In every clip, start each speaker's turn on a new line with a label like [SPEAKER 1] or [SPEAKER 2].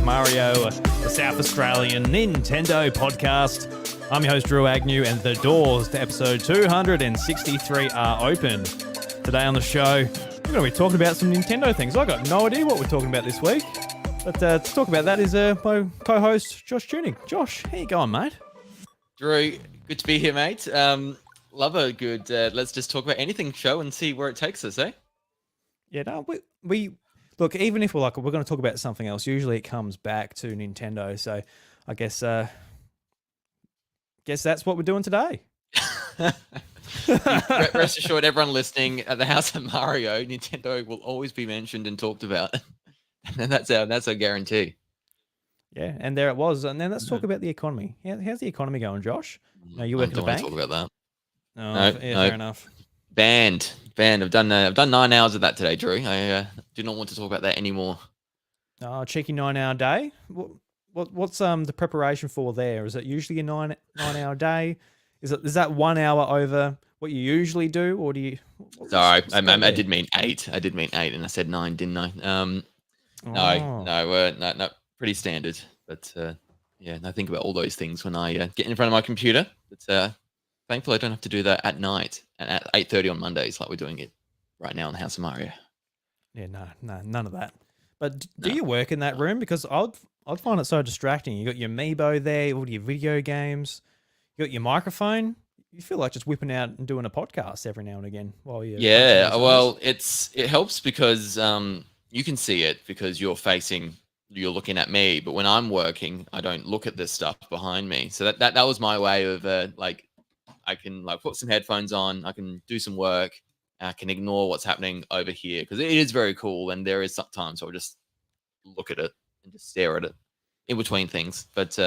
[SPEAKER 1] Mario, the South Australian Nintendo podcast. I'm your host, Drew Agnew, and the doors to episode 263 are open. Today on the show, we're going to be talking about some Nintendo things. I got no idea what we're talking about this week, but to talk about that is my co-host, Josh Tuning. Josh, how you going, mate?
[SPEAKER 2] Drew, good to be here, mate. Love a good let's just talk about anything show and see where it takes us, eh?
[SPEAKER 1] Yeah, no, we look, even if we're going to talk about something else, usually it comes back to Nintendo. So I guess that's what we're doing today.
[SPEAKER 2] Rest assured, everyone listening at the House of Mario, Nintendo will always be mentioned and talked about. And that's our guarantee.
[SPEAKER 1] Yeah, and there it was. And then let's talk about the economy. How's the economy going, Josh? No, you work at a bank?
[SPEAKER 2] I don't want to talk about that.
[SPEAKER 1] Oh,
[SPEAKER 2] No,
[SPEAKER 1] fair enough.
[SPEAKER 2] Banned. I've done 9 hours of that today, Drew. I do not want to talk about that anymore.
[SPEAKER 1] Oh, cheeky 9-hour day. What's the preparation for there? Is it usually a 9-hour day? Is that 1 hour over what you usually do, or do you?
[SPEAKER 2] Sorry, I did mean 8. I did mean 8, and I said 9, didn't I? No, pretty standard. But yeah, I think about all those things when I get in front of my computer. But thankfully, I don't have to do that at night and at 8:30 on Mondays, like we're doing it right now in the House of Mario.
[SPEAKER 1] Yeah, no, none of that. But do you work in that room? Because I'd find it so distracting. You got your Amiibo there, all your video games, you got your microphone. You feel like just whipping out and doing a podcast every now and again while you.
[SPEAKER 2] Yeah, well, it helps because you can see it because you're looking at me. But when I'm working, I don't look at this stuff behind me. So that was my way of I can put some headphones on, I can do some work, I can ignore what's happening over here because it is very cool. And there is sometimes I'll just look at it and just stare at it in between things. But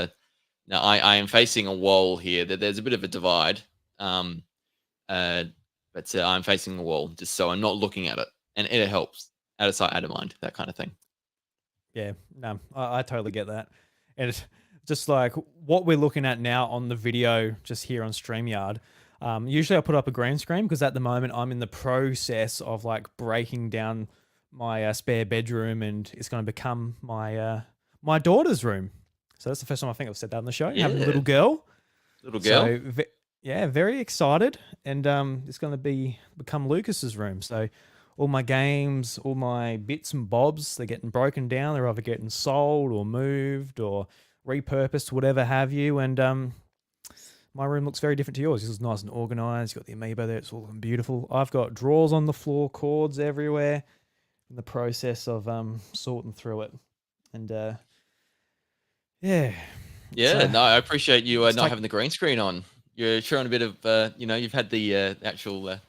[SPEAKER 2] now I am facing a wall here. There's a bit of a divide, but I'm facing a wall just so I'm not looking at it, and it helps. Out of sight, out of mind, that kind of thing.
[SPEAKER 1] Yeah, no, I totally get that. And it's just like what we're looking at now on the video just here on StreamYard. Usually I put up a green screen because at the moment I'm in the process of breaking down my spare bedroom, and it's going to become my my daughter's room. So that's the first time I think I've said that on the show.
[SPEAKER 2] Yeah.
[SPEAKER 1] Having a little girl.
[SPEAKER 2] So,
[SPEAKER 1] yeah, very excited. And it's going to become Lucas's room. So all my games, all my bits and bobs, they're getting broken down. They're either getting sold or moved or repurposed, whatever have you. And my room looks very different to yours. This is nice and organized. You've got the Amiibo there. It's all looking beautiful. I've got drawers on the floor, cords everywhere. In the process of sorting through it. And yeah.
[SPEAKER 2] No, I appreciate you not having the green screen on. You're showing a bit of, you've had the actual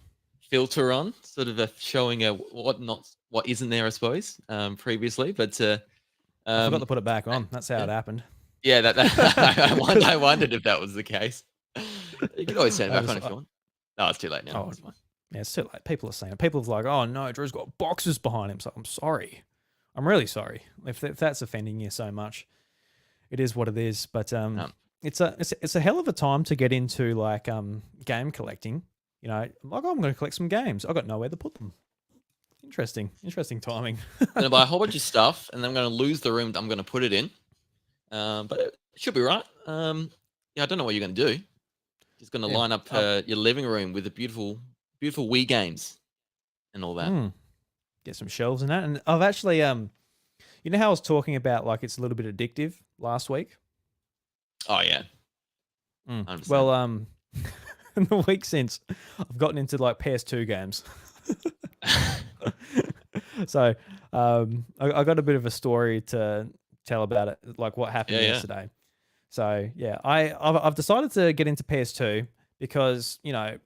[SPEAKER 2] filter on, sort of showing what isn't there, I suppose, previously. But
[SPEAKER 1] I forgot to put it back on. That's how it happened.
[SPEAKER 2] Yeah, I wondered if that was the case. You can always turn it back on if you want. No, it's too late now.
[SPEAKER 1] Oh, yeah, it's too late. People are saying it. People are like, oh no, Drew's got boxes behind him. So I'm sorry. I'm really sorry if that's offending you so much. It is what it is. But it's a hell of a time to get into game collecting. You know, I'm going to collect some games. I've got nowhere to put them. Interesting timing.
[SPEAKER 2] I'm going to buy a whole bunch of stuff, and then I'm going to lose the room I'm going to put it in. But it should be right. I don't know what you're going to do. Just going to line up your living room with the beautiful Wii games and all that.
[SPEAKER 1] Get some shelves and that. And I've actually, you know how I was talking about it's a little bit addictive last week?
[SPEAKER 2] Oh, yeah.
[SPEAKER 1] Well, in the week since, I've gotten into PS2 games. So I got a bit of a story to tell about it, what happened yesterday. So yeah, I've decided to get into PS2 because I've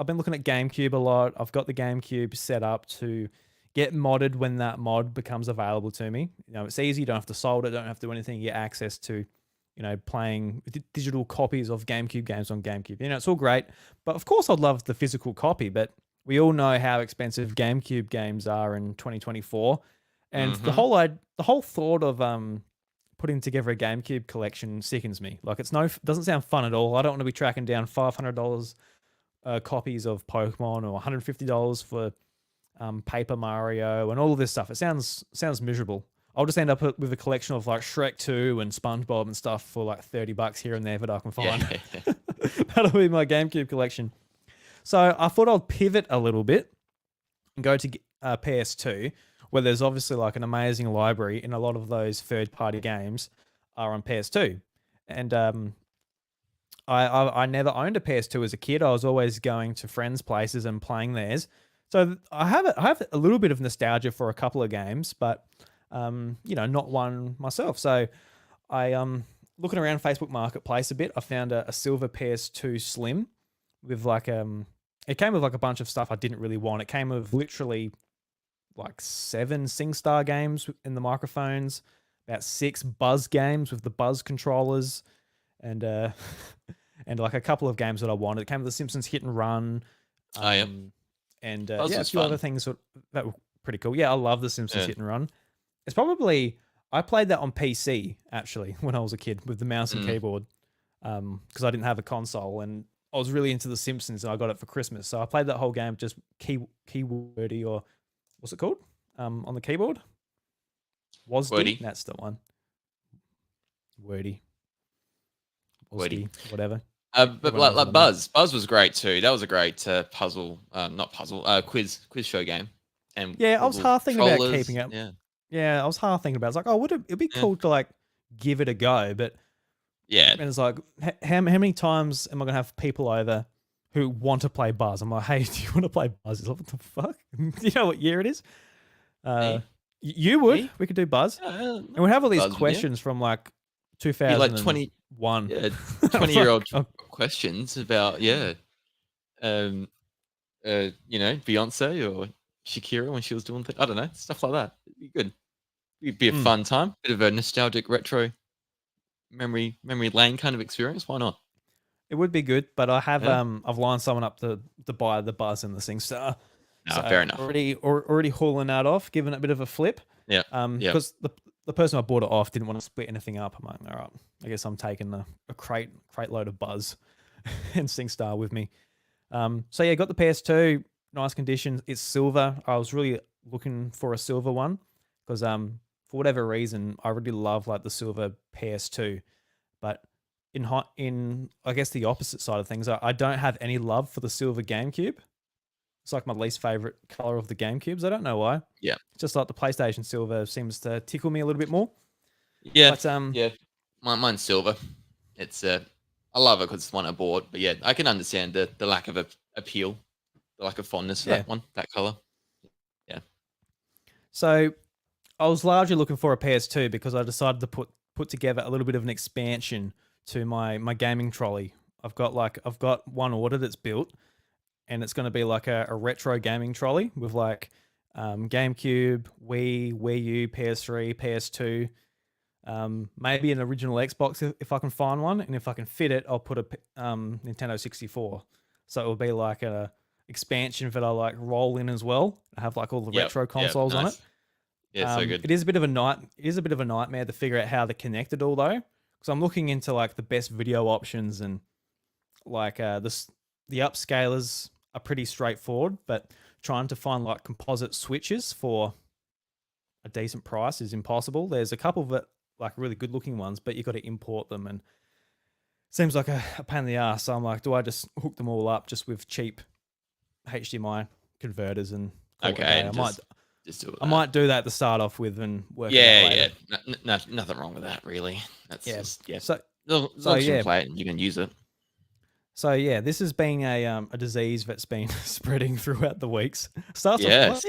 [SPEAKER 1] been looking at GameCube a lot. I've got the GameCube set up to get modded when that mod becomes available to me. It's easy. You don't have to solder, don't have to do anything. You get access to playing digital copies of GameCube games on GameCube. It's all great. But of course I'd love the physical copy, but we all know how expensive GameCube games are in 2024. And the whole thought of putting together a GameCube collection sickens me. Doesn't sound fun at all. I don't want to be tracking down $500 copies of Pokemon or $150 for Paper Mario and all of this stuff. It sounds miserable. I'll just end up with a collection of like Shrek 2 and SpongeBob and stuff for like $30 here and there that I can find.
[SPEAKER 2] Yeah.
[SPEAKER 1] That'll be my GameCube collection. So I thought I'd pivot a little bit and go to PS2, where there's obviously like an amazing library, and a lot of those third-party games are on PS2. And I never owned a PS2 as a kid. I was always going to friends' places and playing theirs. So I have a little bit of nostalgia for a couple of games, but not one myself. So I looking around Facebook Marketplace a bit, I found a silver PS2 Slim with like it came with like a bunch of stuff I didn't really want. It came with literally like 7 SingStar games in the microphones, about 6 Buzz games with the Buzz controllers, and and like a couple of games that I wanted. It came with the Simpsons Hit and Run. And a few other things that were pretty cool. Yeah, I love the Simpsons Hit and Run. It's probably, I played that on PC actually when I was a kid with the mouse and keyboard, because I didn't have a console, and I was really into the Simpsons and I got it for Christmas. So I played that whole game just keywordy, or what's it called on the keyboard?
[SPEAKER 2] Wordy.
[SPEAKER 1] That's the one. Wordy, whatever.
[SPEAKER 2] But like Buzz was great too. That was a great puzzle, not puzzle, quiz show game. And
[SPEAKER 1] yeah, I was half thinking about keeping it. Yeah, I was half thinking about it. It's like, oh, it'd be cool to like give it a go, but
[SPEAKER 2] yeah,
[SPEAKER 1] and it's like, how many times am I gonna have people over who want to play Buzz? I'm like, hey, do you want to play Buzz? It's like, what the fuck? Do you know what year it is? You would. Me? We could do Buzz, and we'd have all these Buzz, questions from like 2000,
[SPEAKER 2] like 21, 20-year-old questions about Beyonce or Shakira when she was doing things. I don't know, stuff like that. It'd be good. It'd be a fun time, bit of a nostalgic retro memory lane kind of experience. Why not?
[SPEAKER 1] It would be good, but I have I've lined someone up to buy the Buzz and the SingStar.
[SPEAKER 2] No, fair enough.
[SPEAKER 1] Already hauling that off, giving it a bit of a flip.
[SPEAKER 2] Yeah.
[SPEAKER 1] Because the person I bought it off didn't want to split anything up. I'm like, all right, I guess I'm taking a crate load of Buzz and SingStar with me. So yeah, got the PS2, nice condition. It's silver. I was really looking for a silver one because for whatever reason I really love like the silver PS2, but in I guess the opposite side of things, I don't have any love for the silver GameCube. It's like my least favorite color of the GameCubes. I don't know why.
[SPEAKER 2] Yeah.
[SPEAKER 1] Just like the PlayStation Silver seems to tickle me a little bit more.
[SPEAKER 2] Yeah. But, yeah. Mine's silver. It's I love it because it's one I bought. But yeah, I can understand the lack of appeal, the lack of fondness for that one, that color. Yeah.
[SPEAKER 1] So I was largely looking for a PS2 because I decided to put together a little bit of an expansion to my gaming trolley. I've got one order that's built, and it's going to be like a retro gaming trolley with like GameCube, Wii U, PS3, PS2, maybe an original Xbox if I can find one, and if I can fit it, I'll put a Nintendo 64. So it will be like a expansion that I like roll in as well. I have like all the retro consoles on it.
[SPEAKER 2] Yeah, so good.
[SPEAKER 1] It is a bit of a nightmare to figure out how they're connected all though, because I'm looking into like the best video options, and like the upscalers are pretty straightforward, but trying to find like composite switches for a decent price is impossible. There's a couple of like really good looking ones, but you've got to import them, and it seems like a pain in the ass. So I'm like, do I just hook them all up just with cheap HDMI converters and
[SPEAKER 2] okay?
[SPEAKER 1] I might do that to start off with and work.
[SPEAKER 2] Yeah. Nothing wrong with that, really. That's So you can play it and you can use it.
[SPEAKER 1] So yeah, this has been a disease that's been spreading throughout the weeks. Starts off,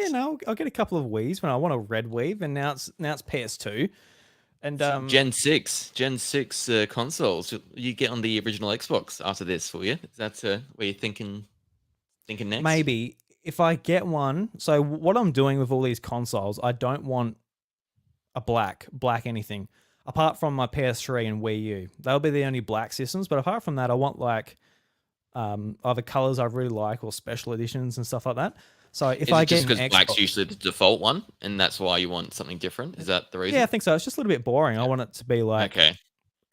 [SPEAKER 1] I'll get a couple of Wiis when I want a red Wii, and now it's PS2, and
[SPEAKER 2] Gen 6 consoles. You get on the original Xbox after this, for you? Is that where you're thinking next?
[SPEAKER 1] Maybe if I get one. So what I'm doing with all these consoles, I don't want a black anything apart from my PS3 and Wii U. They'll be the only black systems, but apart from that, I want like either colors I really like or special editions and stuff like that. So if I get
[SPEAKER 2] because black's usually the default one, and that's why you want something different. Is that the reason?
[SPEAKER 1] Yeah, I think so. It's just a little bit boring. I want it to be like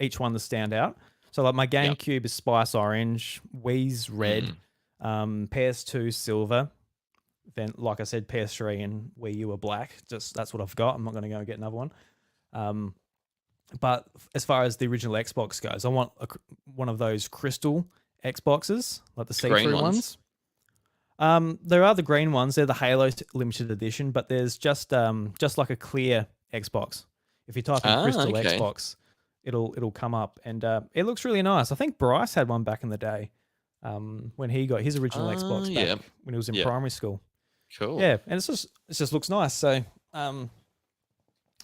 [SPEAKER 1] each one to stand out. So like my GameCube is Spice Orange, Wii's red, PS2 silver, then, like I said, PS3 and Wii U are black. Just that's what I've got. I'm not going to go and get another one. But as far as the original Xbox goes, I want one of those crystal Xboxes, like the see-through ones. There are the green ones. They're the Halo limited edition, but there's just like a clear Xbox. If you type in crystal Xbox, it'll come up, and it looks really nice. I think Bryce had one back in the day, when he got his original Xbox back when he was in primary school.
[SPEAKER 2] Cool.
[SPEAKER 1] Yeah, and it just looks nice. So,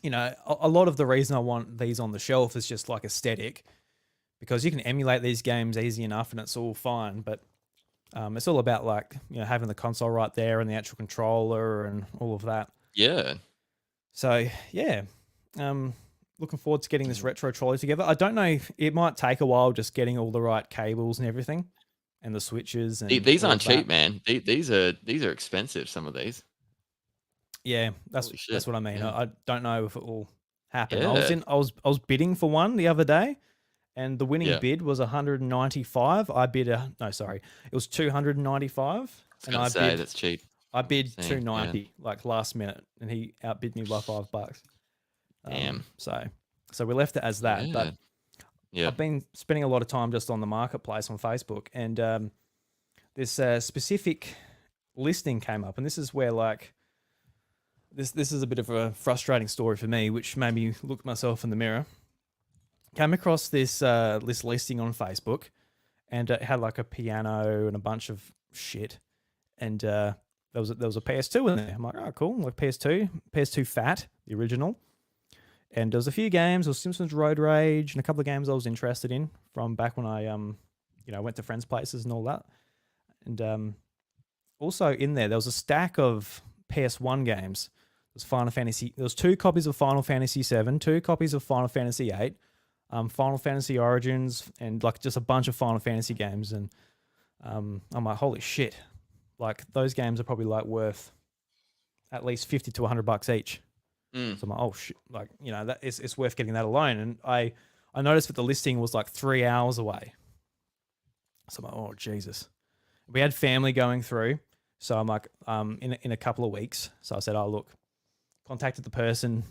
[SPEAKER 1] you know, a lot of the reason I want these on the shelf is just like aesthetic, because you can emulate these games easy enough and it's all fine. But it's all about, like, you know, having the console right there and the actual controller and all of that.
[SPEAKER 2] Yeah.
[SPEAKER 1] So yeah, looking forward to getting this retro trolley together. I don't know, it might take a while just getting all the right cables and everything, and the switches. And
[SPEAKER 2] these aren't cheap, man. These are expensive. Some of these.
[SPEAKER 1] Yeah, that's what I mean.
[SPEAKER 2] Yeah.
[SPEAKER 1] I don't know if it will happen.
[SPEAKER 2] Yeah.
[SPEAKER 1] I was bidding for one the other day, and the winning bid was 195. I bid no, sorry, it was 295,
[SPEAKER 2] and I bid that's cheap.
[SPEAKER 1] I bid 290 like last minute, and he outbid me by $5.
[SPEAKER 2] Damn.
[SPEAKER 1] So we left it as that. But I've been spending a lot of time just on the marketplace on Facebook, and this specific listing came up, and this is where, like, this is a bit of a frustrating story for me, which made me look myself in the mirror. Came across this listing on Facebook, and it had like a piano and a bunch of shit, and there was a PS2 in there. I'm like, oh, cool, like PS2 Fat, the original. And there was a few games. There was Simpsons Road Rage and a couple of games I was interested in from back when I went to friends' places and all that. And also in there was a stack of PS1 games. Final Fantasy. There was 2 copies of Final Fantasy 7, 2 copies of Final Fantasy 8, Final Fantasy Origins, and like just a bunch of Final Fantasy games. And I'm like, holy shit! Like, those games are probably like worth at least $50 to $100 each. So I'm like, oh shit! Like, you know, that it's worth getting that alone. And I noticed that the listing was like 3 hours away. So I'm like, oh Jesus! We had family going through, so I'm like, in a couple of weeks. So I said, oh look. Contacted the person,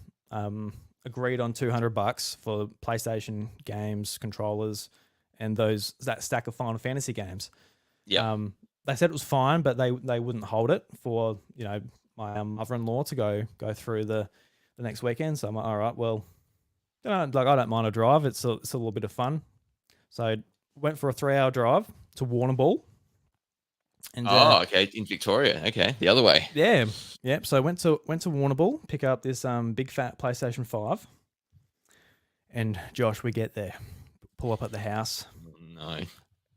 [SPEAKER 1] agreed on $200 for PlayStation games, controllers, and that stack of Final Fantasy games.
[SPEAKER 2] Yeah.
[SPEAKER 1] They said it was fine, but they wouldn't hold it for, you know, my mother-in-law to go through the next weekend. So I'm like, all right, well, you know, like, I don't mind a drive. It's a little bit of fun. So went for a 3-hour drive to Warrnambool. And,
[SPEAKER 2] okay, in Victoria. Okay, the other way.
[SPEAKER 1] Yeah, yep. So I went to Warrnambool, pick up this big fat PlayStation 5, and Josh, we get there, pull up at the house.
[SPEAKER 2] Oh, no,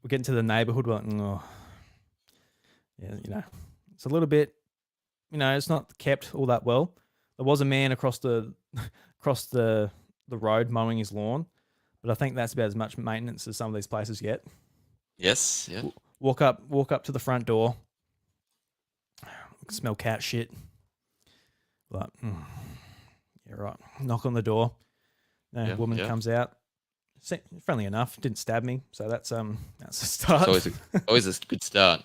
[SPEAKER 1] we get into the neighborhood. We're like, oh, yeah, you know, it's a little bit, you know, it's not kept all that well. There was a man across the road mowing his lawn, but I think that's about as much maintenance as some of these places get.
[SPEAKER 2] Yes, yeah.
[SPEAKER 1] Walk up to the front door. Smell cat shit. Like, yeah, right. Knock on the door. Woman comes out. Friendly enough. Didn't stab me, so that's a start.
[SPEAKER 2] It's always a good start.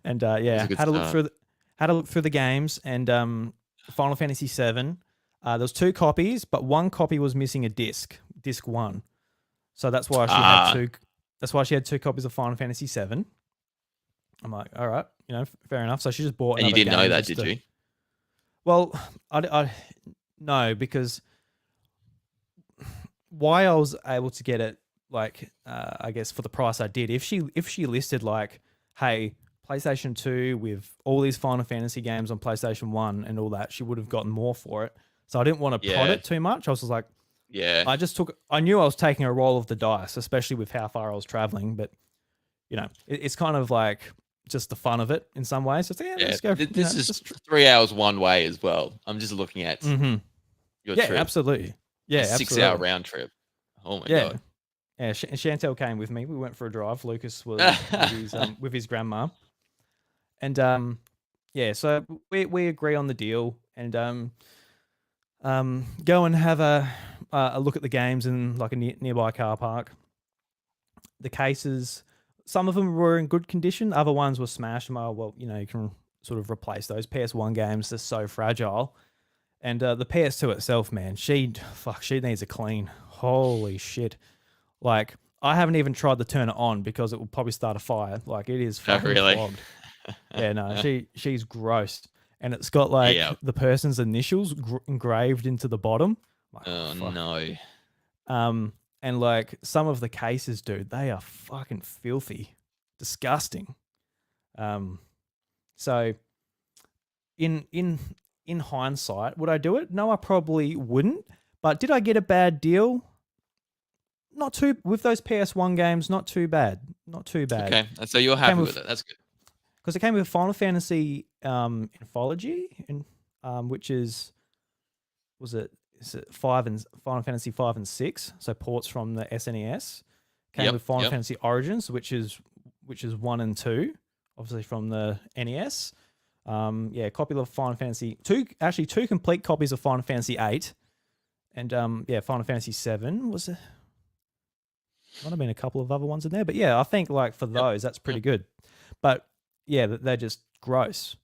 [SPEAKER 1] And had a look through the games, and Final Fantasy 7. There was 2 copies, but 1 copy was missing a disc 1. So that's why she had 2. That's why she had 2 copies of Final Fantasy 7. I'm like, all right, you know, fair enough. So she just bought.
[SPEAKER 2] And you didn't know that, did you?
[SPEAKER 1] Well, I no, because why I was able to get it, like, I guess for the price I did. If she listed like, hey, PlayStation 2 with all these Final Fantasy games on PlayStation 1 and all that, she would have gotten more for it. So I didn't want to prod it too much. I was just like.
[SPEAKER 2] Yeah.
[SPEAKER 1] I knew I was taking a roll of the dice, especially with how far I was traveling, but, you know, it's kind of like just the fun of it in some ways. So let's go.
[SPEAKER 2] This is 3 hours one way as well. I'm just looking at your trip.
[SPEAKER 1] Yeah, absolutely. Yeah,
[SPEAKER 2] 6-hour round trip. Oh my God.
[SPEAKER 1] Yeah, and Chantel came with me. We went for a drive. Lucas was with his grandma. And so we agree on the deal, and go and have a look at the games in like a nearby car park. The cases some of them were in good condition. Other ones were smashed. Well, you can sort of replace those. PS1 games, they're so fragile. And the PS2 itself, man, she needs a clean. Holy shit. Like, I haven't even tried to turn it on because it will probably start a fire. Like, it is fucking clogged. Yeah, no, she's gross. And it's got like the person's initials engraved into the bottom. Like,
[SPEAKER 2] oh no.
[SPEAKER 1] And like some of the cases, dude, they are fucking filthy, disgusting. So in hindsight, would I do it? No, I probably wouldn't. But did I get a bad deal? Not too, with those PS1 games, not too bad. Not too bad.
[SPEAKER 2] Okay, so you're happy with it. That's good.
[SPEAKER 1] Because it came with Final Fantasy Anthology, which is it 5 and Final Fantasy 5 and 6, so ports from the SNES. Came with Final Fantasy Origins, which is 1 and 2, obviously from the NES. Copy of Final Fantasy 2 complete copies of Final Fantasy 8, and Final Fantasy 7 was might have been a couple of other ones in there, but yeah, I think like for those that's pretty good. But yeah, they're just gross.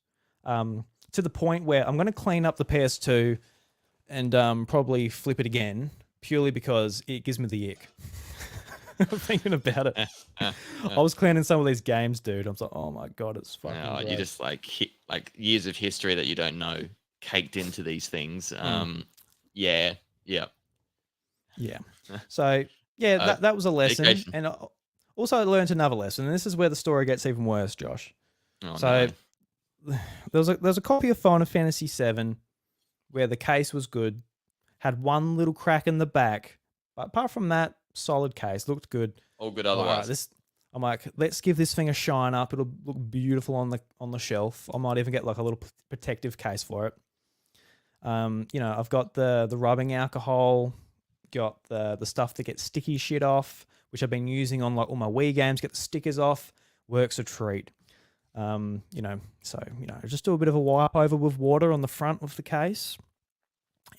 [SPEAKER 1] To the point where I'm going to clean up the PS2 and probably flip it again purely because it gives me the ick. I'm thinking about it. I was cleaning some of these games, dude. I was like, oh my god, it's fucking. No,
[SPEAKER 2] you just like years of history that you don't know caked into these things. Yeah.
[SPEAKER 1] So yeah, that was a lesson, education. And also I learned another lesson, and this is where the story gets even worse, Josh.
[SPEAKER 2] No.
[SPEAKER 1] There's a copy of Final Fantasy 7 where the case was good, had one little crack in the back, but apart from that, solid case, looked good.
[SPEAKER 2] All good otherwise.
[SPEAKER 1] Right, I'm like, let's give this thing a shine up. It'll look beautiful on the shelf. I might even get like a little protective case for it. I've got the rubbing alcohol, got the stuff to get sticky shit off, which I've been using on like all my Wii games, get the stickers off. Works a treat. Just do a bit of a wipe over with water on the front of the case,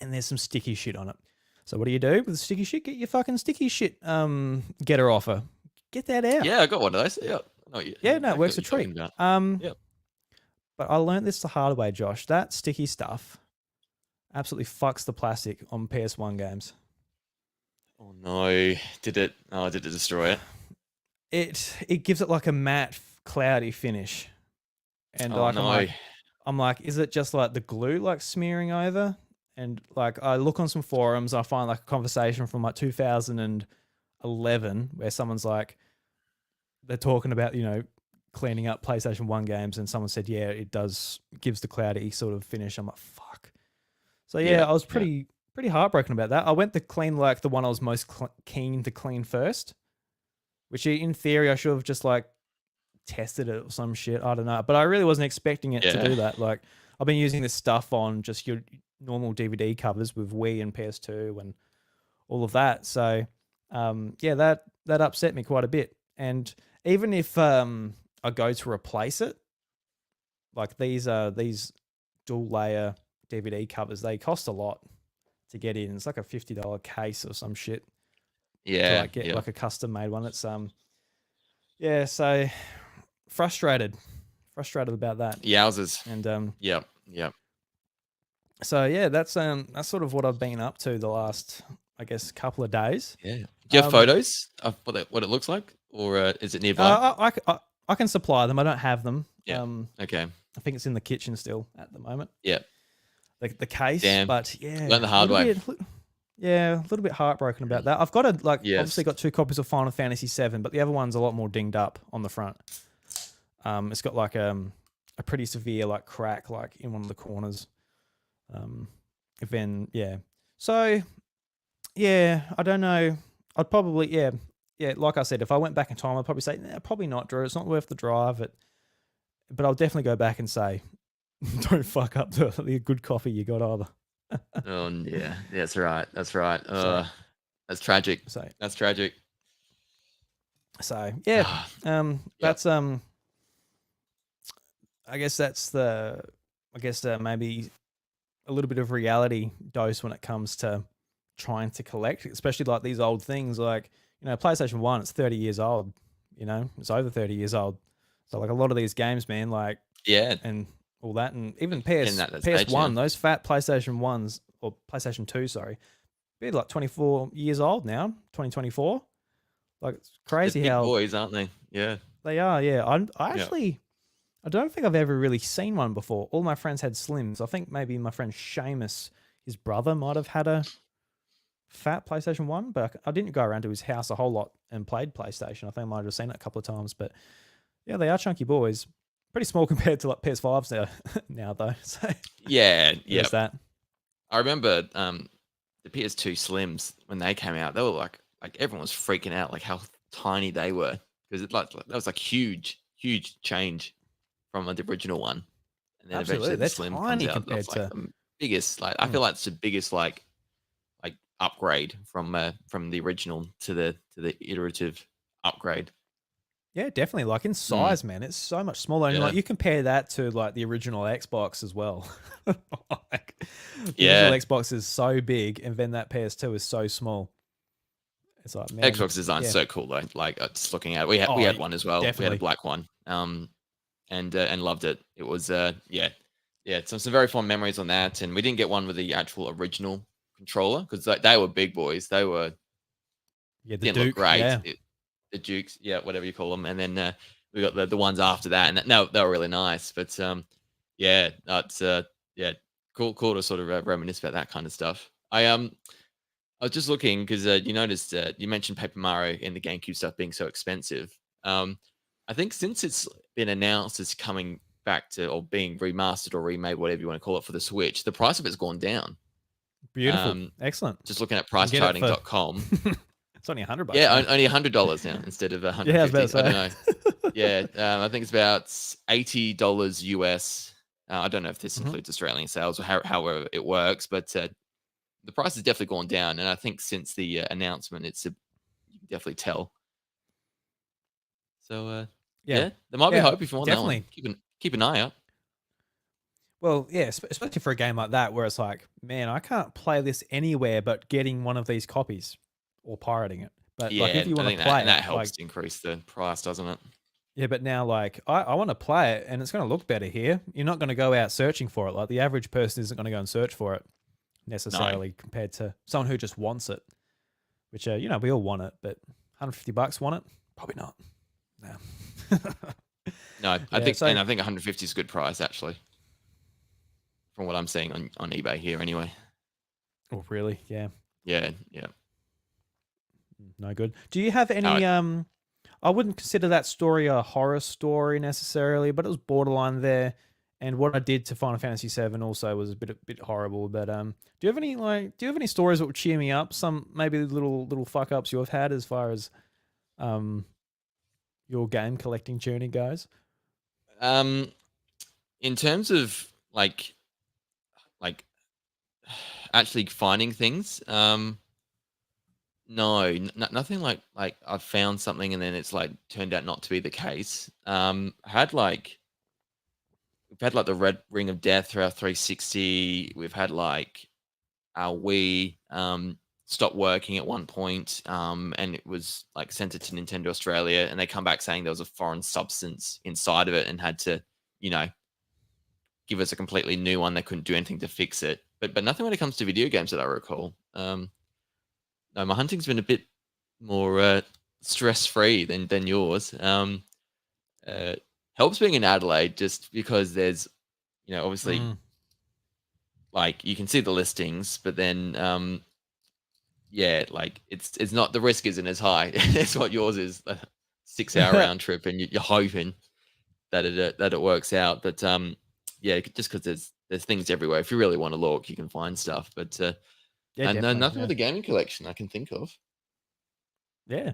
[SPEAKER 1] and there's some sticky shit on it. So what do you do with the sticky shit? Get your fucking sticky shit getter offer. Get that out.
[SPEAKER 2] Yeah, I got one of those. Yeah.
[SPEAKER 1] It works a treat. But I learned this the hard way, Josh. That sticky stuff absolutely fucks the plastic on PS1 games.
[SPEAKER 2] Oh no. Did it destroy it?
[SPEAKER 1] It gives it like a matte, cloudy finish. And I'm like, is it just like the glue like smearing over? And like I look on some forums, I find like a conversation from like 2011 where someone's like, they're talking about, cleaning up PlayStation 1 games, and someone said, yeah, it gives the cloudy sort of finish. I'm like, fuck. So yeah, I was pretty heartbroken about that. I went to clean like the one I was most keen to clean first, which in theory I should have just like tested it or some shit. I don't know, but I really wasn't expecting it to do that. Like I've been using this stuff on just your normal DVD covers with Wii and PS2 and all of that. So that upset me quite a bit. And even if I go to replace it, like these dual layer DVD covers, they cost a lot to get in. It's like a $50 case or some shit.
[SPEAKER 2] Yeah.
[SPEAKER 1] To like get like a custom made one. It's so frustrated about that.
[SPEAKER 2] Yowzers.
[SPEAKER 1] And
[SPEAKER 2] Yep.
[SPEAKER 1] So yeah, that's sort of what I've been up to the last, I guess, couple of days.
[SPEAKER 2] Yeah. Do you have photos of what it looks like, or is it nearby?
[SPEAKER 1] I can supply them. I don't have them.
[SPEAKER 2] Yeah. Okay.
[SPEAKER 1] I think it's in the kitchen still at the moment.
[SPEAKER 2] Yeah.
[SPEAKER 1] The case.
[SPEAKER 2] Damn.
[SPEAKER 1] But yeah,
[SPEAKER 2] learn the hard way.
[SPEAKER 1] A little bit heartbroken about that. I've got obviously got 2 copies of Final Fantasy 7, but the other one's a lot more dinged up on the front. It's got like a pretty severe like crack like in one of the corners. So yeah, I don't know. I'd probably like I said, if I went back in time, I'd probably say probably not, Drew. It's not worth the drive. But I'll definitely go back and say, don't fuck up the good coffee you got either.
[SPEAKER 2] Oh yeah, that's right. That's tragic. That's tragic.
[SPEAKER 1] So yeah, that's I guess maybe a little bit of reality dose when it comes to trying to collect, especially like these old things like, PlayStation 1, it's 30 years old. You know, it's over 30 years old. So like a lot of these games, man, like
[SPEAKER 2] Yeah,
[SPEAKER 1] and all that, and even
[SPEAKER 2] in that stage,
[SPEAKER 1] PS1, those fat PlayStation ones or PlayStation 2, sorry, be like 24 years old now, 2024. Like it's
[SPEAKER 2] they're
[SPEAKER 1] crazy
[SPEAKER 2] big
[SPEAKER 1] how
[SPEAKER 2] boys, aren't they? Yeah,
[SPEAKER 1] they are. Yeah, I
[SPEAKER 2] yeah.
[SPEAKER 1] actually I don't think I've ever really seen one before. All my friends had Slims. I think maybe my friend Seamus, his brother, might have had a fat PlayStation 1, but I didn't go around to his house a whole lot and played PlayStation. I think I might have seen it a couple of times, but yeah, they are chunky boys. Pretty small compared to like PS5s now though. So
[SPEAKER 2] Yeah, yeah.
[SPEAKER 1] there's that.
[SPEAKER 2] I remember the PS2 Slims when they came out. They were like everyone was freaking out, like how tiny they were, because it like that was like huge change from the original one, and then
[SPEAKER 1] Absolutely,
[SPEAKER 2] eventually the
[SPEAKER 1] they're
[SPEAKER 2] Slim comes
[SPEAKER 1] tiny
[SPEAKER 2] out.
[SPEAKER 1] compared
[SPEAKER 2] That's like
[SPEAKER 1] to.
[SPEAKER 2] the biggest. Like I feel like it's the biggest like upgrade from the original to the iterative upgrade.
[SPEAKER 1] Yeah, definitely. Like in
[SPEAKER 2] Mm,
[SPEAKER 1] size, man, it's so much smaller. And
[SPEAKER 2] yeah,
[SPEAKER 1] like you compare that to like the original Xbox as well. Like the original
[SPEAKER 2] yeah.
[SPEAKER 1] Xbox is so big, and then that PS2 is so small. It's like, man,
[SPEAKER 2] Xbox design's
[SPEAKER 1] yeah.
[SPEAKER 2] so cool though. Like just looking at it, we
[SPEAKER 1] Oh,
[SPEAKER 2] had one as well. We had a
[SPEAKER 1] definitely.
[SPEAKER 2] black one. And loved it. It was yeah, some very fond memories on that. And we didn't get one with the actual original controller because they were big boys. They were
[SPEAKER 1] Yeah, the
[SPEAKER 2] didn't look
[SPEAKER 1] Duke.
[SPEAKER 2] great.
[SPEAKER 1] Yeah,
[SPEAKER 2] The Dukes, yeah, whatever you call them. And then we got the ones after that, and no, they were really nice. But yeah, that's yeah, cool to sort of reminisce about that kind of stuff. I was just looking because you noticed you mentioned Paper Mario and the GameCube stuff being so expensive. I think since it's been announced it's coming back to or being remastered or remade, whatever you want to call it, for the Switch, the price of it's gone down.
[SPEAKER 1] beautiful, excellent.
[SPEAKER 2] Just looking at
[SPEAKER 1] You can get it for.
[SPEAKER 2] pricecharting.com.
[SPEAKER 1] It's only $100
[SPEAKER 2] Yeah,
[SPEAKER 1] now.
[SPEAKER 2] only $100 now instead of
[SPEAKER 1] Yeah, I was
[SPEAKER 2] 150.
[SPEAKER 1] about to
[SPEAKER 2] I don't
[SPEAKER 1] say.
[SPEAKER 2] know. Yeah, I think it's about $80 US. I don't know if this
[SPEAKER 1] Mhm.
[SPEAKER 2] includes Australian sales or however it works, but the price has definitely gone down. And I think since the announcement, you can definitely tell. So
[SPEAKER 1] Yeah,
[SPEAKER 2] yeah, there might be
[SPEAKER 1] yeah,
[SPEAKER 2] hope if you want that one.
[SPEAKER 1] definitely.
[SPEAKER 2] Keep an eye out.
[SPEAKER 1] Well, yeah, especially for a game like that where it's like, man, I can't play this anywhere but getting one of these copies or pirating it. But like,
[SPEAKER 2] Yeah,
[SPEAKER 1] if you
[SPEAKER 2] I
[SPEAKER 1] want
[SPEAKER 2] think
[SPEAKER 1] to
[SPEAKER 2] that
[SPEAKER 1] play
[SPEAKER 2] and
[SPEAKER 1] it,
[SPEAKER 2] that
[SPEAKER 1] like,
[SPEAKER 2] helps increase the price, doesn't it?
[SPEAKER 1] yeah, but now like I want to play it and it's going to look better here. You're not going to go out searching for it. Like the average person isn't going to go and search for it
[SPEAKER 2] No,
[SPEAKER 1] necessarily compared to someone who just wants it, which you know, we all want it, but $150 want it? Probably not. No.
[SPEAKER 2] no.
[SPEAKER 1] Yeah, so
[SPEAKER 2] I think 150 is a good price actually, from what I'm seeing on eBay here anyway.
[SPEAKER 1] oh really? Yeah.
[SPEAKER 2] Yeah, yeah.
[SPEAKER 1] No good. Do you have
[SPEAKER 2] All
[SPEAKER 1] any
[SPEAKER 2] right.
[SPEAKER 1] I wouldn't consider that story a horror story necessarily, but it was borderline there. And what I did to Final Fantasy VII also was a bit horrible. But do you have any stories that would cheer me up? Some maybe little fuck ups you've had as far as um your game collecting journey goes?
[SPEAKER 2] Um, in terms of like actually finding things, no, nothing like I've found something and then it's like turned out not to be the case. Had like we've had like the Red Ring of Death through our 360. We've had like our Wii stopped working at one point, and it was like sent it to Nintendo Australia, and they come back saying there was a foreign substance inside of it, and had to, you know, give us a completely new one. They couldn't do anything to fix it. But nothing when it comes to video games that I recall. No, my hunting's been a bit more stress free than yours. Uh, Helps being in Adelaide just because there's, you know, obviously
[SPEAKER 1] Mm.
[SPEAKER 2] like you can see the listings, but then yeah, like it's not, the risk isn't as high as what yours is. A 6 hour round trip, and you're hoping that it works out. But yeah, just because there's things everywhere. If you really want to look, you can find stuff. But
[SPEAKER 1] Yeah,
[SPEAKER 2] no,
[SPEAKER 1] definitely.
[SPEAKER 2] nothing
[SPEAKER 1] Yeah.
[SPEAKER 2] with a gaming collection I can think of.
[SPEAKER 1] Yeah.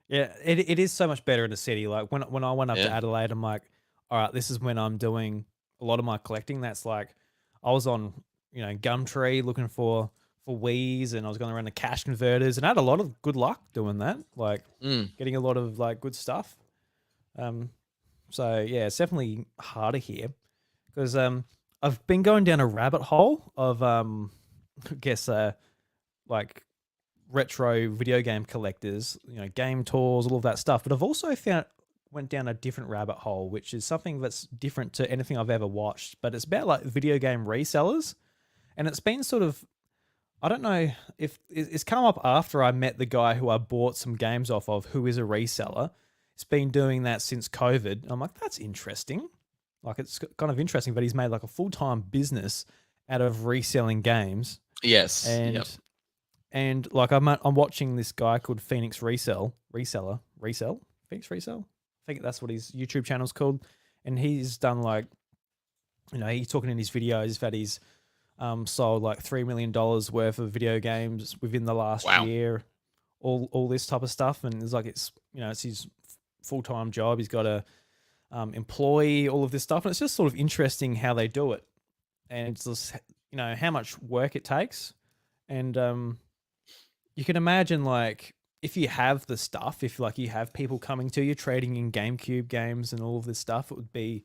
[SPEAKER 1] Yeah, it is so much better in the city. Like when I went up to
[SPEAKER 2] Yeah.
[SPEAKER 1] Adelaide, I'm like, all right, this is when I'm doing a lot of my collecting. That's like I was on, you know, Gumtree looking for Wii's, and I was going around the cash converters, and I had a lot of good luck doing that. Like
[SPEAKER 2] Mm.
[SPEAKER 1] getting a lot of like good stuff. Um so yeah, it's definitely harder here because I've been going down a rabbit hole of I guess like retro video game collectors, game tours, all of that stuff. But I've also went down a different rabbit hole, which is something that's different to anything I've ever watched. But it's about like video game resellers, and it's been sort of, I don't know if it's come up after I met the guy who I bought some games off of, who is a reseller. He's been doing that since COVID. I'm like, that's interesting. Like, it's kind of interesting, but he's made like a full-time business out of reselling games.
[SPEAKER 2] Yes.
[SPEAKER 1] And like I'm watching this guy called Phoenix Resell. Phoenix Resell. I think that's what his YouTube channel's called. And he's done like, he's talking in his videos that he's sold like $3 million worth of video games within the last year, all this type of stuff. And it's like, it's his full-time job. He's got a employee, all of this stuff. And it's just sort of interesting how they do it. And it's just, how much work it takes. And you can imagine, like, if you have the stuff, if like you have people coming to you trading in GameCube games and all of this stuff, it would be,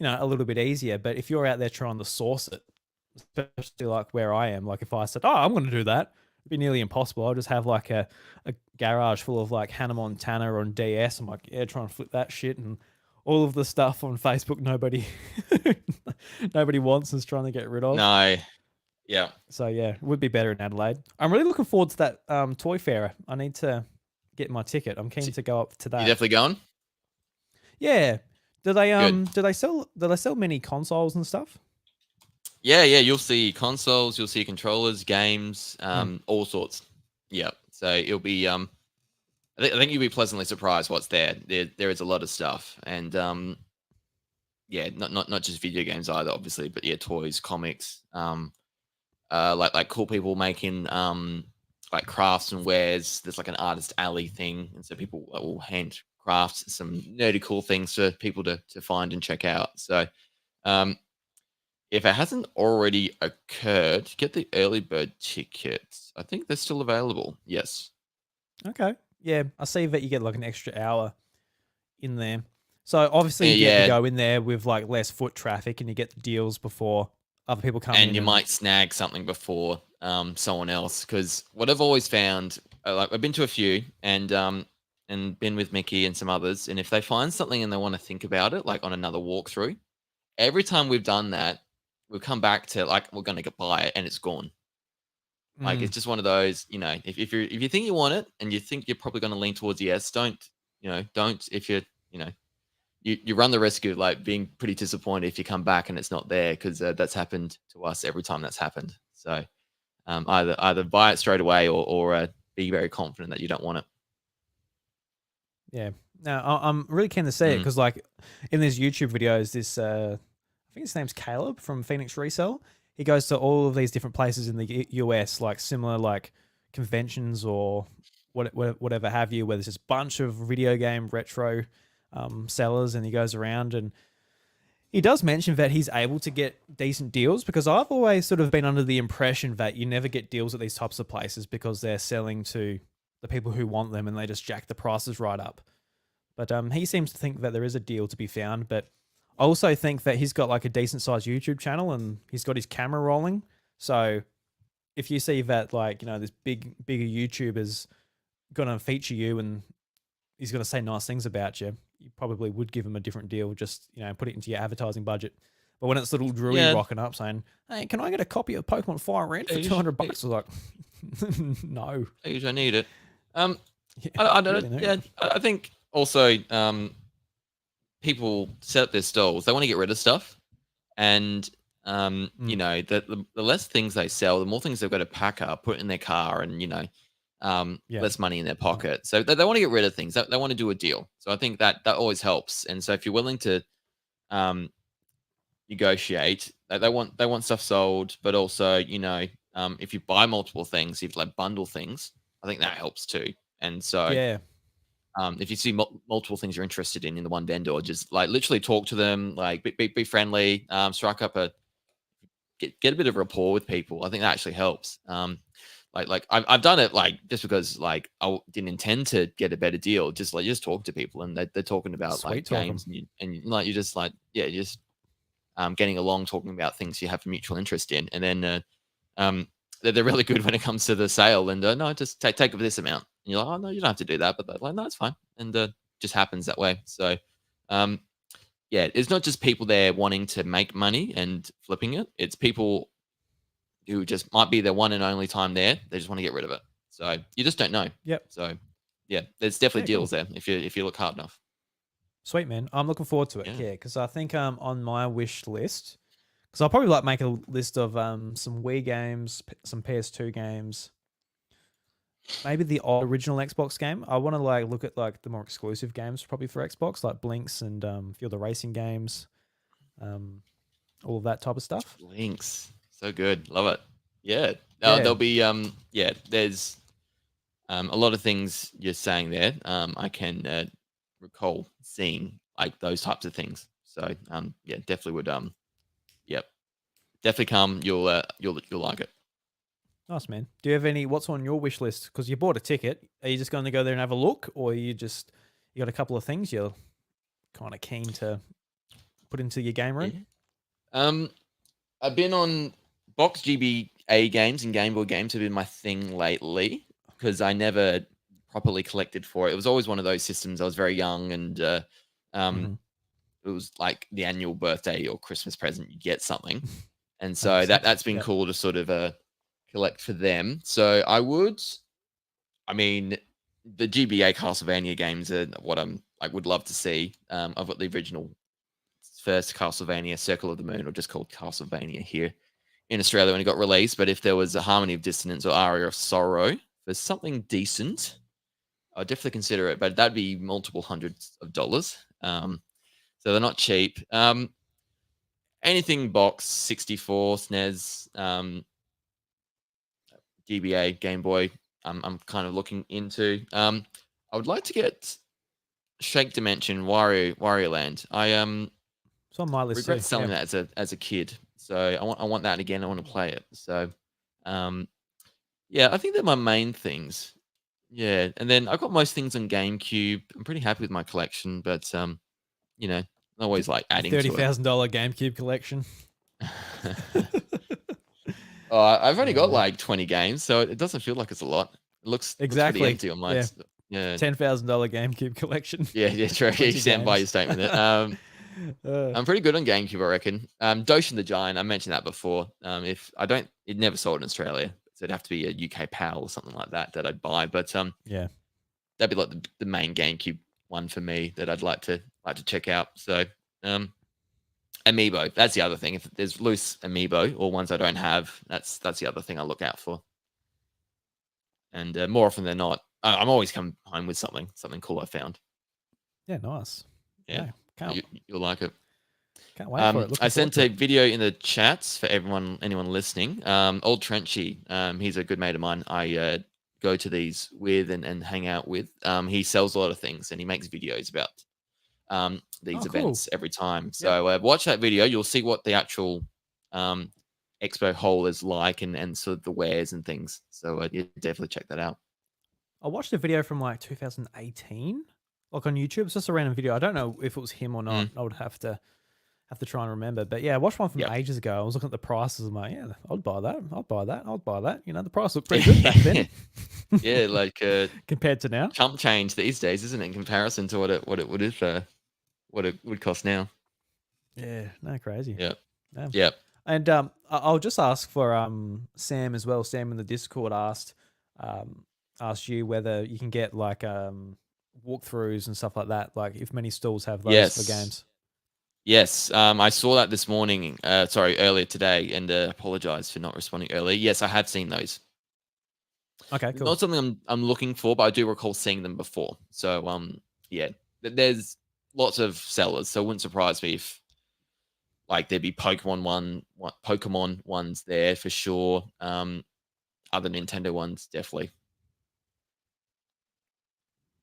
[SPEAKER 1] a little bit easier. But if you're out there trying to source it, especially like where I am, like if I said, oh, I'm going to do that, it'd be nearly impossible. I'll just have like a garage full of like Hannah Montana on DS. I'm like, yeah, trying to flip that shit, and all of the stuff on Facebook nobody wants, is trying to get rid of.
[SPEAKER 2] No. Yeah.
[SPEAKER 1] So yeah, it would be better in Adelaide. I'm really looking forward to that toy fair. I need to get my ticket. I'm keen to go up to that.
[SPEAKER 2] You definitely going?
[SPEAKER 1] Yeah. Do they sell many consoles and stuff?
[SPEAKER 2] Yeah. You'll see consoles, you'll see controllers, games, all sorts. Yeah. So it'll be I think you'll be pleasantly surprised what's there. There is a lot of stuff, and yeah, not just video games either, obviously, but yeah, toys, comics, like cool people making like crafts and wares. There's like an artist alley thing, and so people will handcraft some nerdy cool things for people to find and check out. So if it hasn't already occurred, get the early bird tickets. I think they're still available. Yes.
[SPEAKER 1] Okay. Yeah, I see that you get like an extra hour in there. So obviously you get to go in there with like less foot traffic, and you get the deals before other people come in.
[SPEAKER 2] And you might snag something before someone else. Because what I've always found, like I've been to a few and been with Mickey and some others, and if they find something and they want to think about it, like on another walkthrough, every time we've done that, we'll come back to like, we're going to buy it, and it's gone. Like, it's just one of those, if you think you want it and you think you're probably going to lean towards yes, don't, if you're, you run the risk of like being pretty disappointed if you come back and it's not there, because that's happened to us every time that's happened. So either buy it straight away or be very confident that you don't want it.
[SPEAKER 1] Yeah. Now I'm really keen to see it, because like in these YouTube videos, this I think his name's Caleb from Phoenix Resell. He goes to all of these different places in the US, like similar like conventions or whatever have you, where there's this bunch of video game retro sellers, and he goes around and he does mention that he's able to get decent deals, because I've always sort of been under the impression that you never get deals at these types of places because they're selling to the people who want them and they just jack the prices right up. But he seems to think that there is a deal to be found. But I also think that he's got like a decent sized YouTube channel, and he's got his camera rolling. So if you see that like, this bigger YouTuber's going to feature you and he's going to say nice things about you, you probably would give him a different deal, just, put it into your advertising budget. But when it's little Drewy rocking up saying, hey, can I get a copy of Pokemon Fire Red for $200? I was like, no.
[SPEAKER 2] I need it. I don't know. Yeah, I think also people set up their stalls, they want to get rid of stuff. And, the less things they sell, the more things they've got to pack up, put in their car, and, less money in their pocket. So they want to get rid of things. They want to do a deal. So I think that always helps. And so if you're willing to negotiate, they want stuff sold, but also, if you buy multiple things, if you like bundle things, I think that helps too. And so if you see multiple things you're interested in the one vendor, just like literally talk to them, like be friendly, strike up get a bit of rapport with people. I think that actually helps. Like I've done it like just because like I didn't intend to get a better deal. Just talk to people, and they're talking about
[SPEAKER 1] Sweet
[SPEAKER 2] like games, and you're just like, yeah, you're just getting along, talking about things you have a mutual interest in, and then they're really good when it comes to the sale. And no, just take it for this amount. And you're like, oh no, you don't have to do that. But they're like, no, it's fine. And just happens that way. So yeah, it's not just people there wanting to make money and flipping it. It's people who just might be their one and only time there. They just want to get rid of it. So you just don't know.
[SPEAKER 1] Yep.
[SPEAKER 2] So yeah, there's definitely deals there if you look hard enough.
[SPEAKER 1] Sweet, man. I'm looking forward to it. Yeah, because I think on my wish list, because I'll probably like make a list of some Wii games, some PS2 games, maybe the original Xbox game. I want to like look at like the more exclusive games probably for Xbox, like Blinks and a few of the racing games, all of that type of stuff.
[SPEAKER 2] Blinks, so good, love it. Yeah, there'll be there's a lot of things you're saying there. I can recall seeing like those types of things. So yeah, definitely would definitely come. You'll like it.
[SPEAKER 1] Nice, man. Do you have what's on your wish list? Because you bought a ticket. Are you just going to go there and have a look, or you got a couple of things you're kind of keen to put into your game room?
[SPEAKER 2] Yeah. I've been on box GBA games and Game Boy games have been my thing lately because I never properly collected for it. It was always one of those systems. I was very young, and it was like the annual birthday or Christmas present. You get something, and so that's been cool to sort of collect for them. So I mean, the GBA Castlevania games are what I would love to see. I've got the original first Castlevania, Circle of the Moon, or just called Castlevania here in Australia when it got released. But if there was a Harmony of Dissonance or Aria of Sorrow for something decent, I'd definitely consider it. But that'd be multiple hundreds of dollars. So they're not cheap. Anything box, 64, SNES, GBA, Game Boy, I'm kind of looking into. I would like to get Shake Dimension, Wario Land.
[SPEAKER 1] It's on my list.
[SPEAKER 2] Regret selling that as a kid, so I want that again. I want to play it. So, yeah, I think they're my main things. Yeah, and then I got most things on GameCube. I'm pretty happy with my collection, but you know, always like adding
[SPEAKER 1] $30,000 GameCube collection.
[SPEAKER 2] I've only got like 20 games, so it doesn't feel like it's a lot. It looks
[SPEAKER 1] exactly
[SPEAKER 2] pretty empty on mine.
[SPEAKER 1] Yeah, $10,000 GameCube collection.
[SPEAKER 2] Yeah, true. You stand by your statement there. I'm pretty good on GameCube, I reckon. Doshin the Giant, I mentioned that before. It never sold in Australia, so it'd have to be a UK PAL or something like that I'd buy. But
[SPEAKER 1] yeah,
[SPEAKER 2] that'd be like the main GameCube one for me that I'd like to check out. So, Amiibo, that's the other thing. If there's loose Amiibo or ones I don't have, that's the other thing I look out for. And more often than not, I'm always coming home with something cool I found.
[SPEAKER 1] Yeah, nice.
[SPEAKER 2] Yeah. You'll like it.
[SPEAKER 1] Can't wait for it.
[SPEAKER 2] I sent a video in the chats for anyone listening. Old Trenchy, he's a good mate of mine. I go to these with and hang out with. He sells a lot of things and he makes videos about these events every time. So watch that video. You'll see what the actual expo hall is like and sort of the wares and things. So you definitely check that out.
[SPEAKER 1] I watched a video from like 2018. Like on YouTube, it's just a random video. I don't know if it was him or not. I would have to try and remember. But yeah, I watched one from ages ago. I was looking at the prices. I'm like, yeah, I'd buy that. I'd buy that. I'd buy that. You know, the price looked pretty good back then.
[SPEAKER 2] Yeah, like
[SPEAKER 1] compared to now,
[SPEAKER 2] chump change these days, isn't it? In comparison to what it would cost now.
[SPEAKER 1] Yeah, no, crazy.
[SPEAKER 2] Yeah.
[SPEAKER 1] And I'll just ask for Sam as well. Sam in the Discord asked you whether you can get like walkthroughs and stuff like that, like if many stalls have those for games.
[SPEAKER 2] Yes, I saw that this morning, earlier today, and apologize for not responding earlier. Yes, I have seen those.
[SPEAKER 1] Okay, cool.
[SPEAKER 2] Not something I'm looking for, but I do recall seeing them before. So yeah, there's lots of sellers, so it wouldn't surprise me if like there'd be Pokemon ones there for sure. Other Nintendo ones, definitely.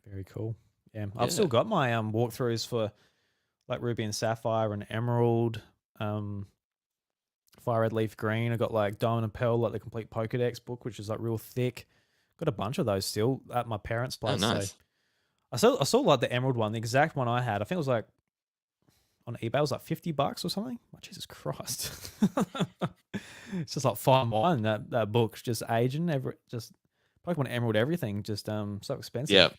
[SPEAKER 1] Very cool. Yeah, I've still got my walkthroughs for like Ruby and Sapphire and Emerald, Fire Red Leaf Green. I got like Diamond and Pearl, like the complete Pokedex book, which is like real thick. Got a bunch of those still at my parents' place.
[SPEAKER 2] Oh, nice.
[SPEAKER 1] So I saw like the Emerald one, the exact one I had. I think it was like on eBay. It was like $50 or something. Oh, Jesus Christ. It's just like fine wine. That book's just aging. Just Pokemon Emerald, everything. Just so expensive.
[SPEAKER 2] Yeah.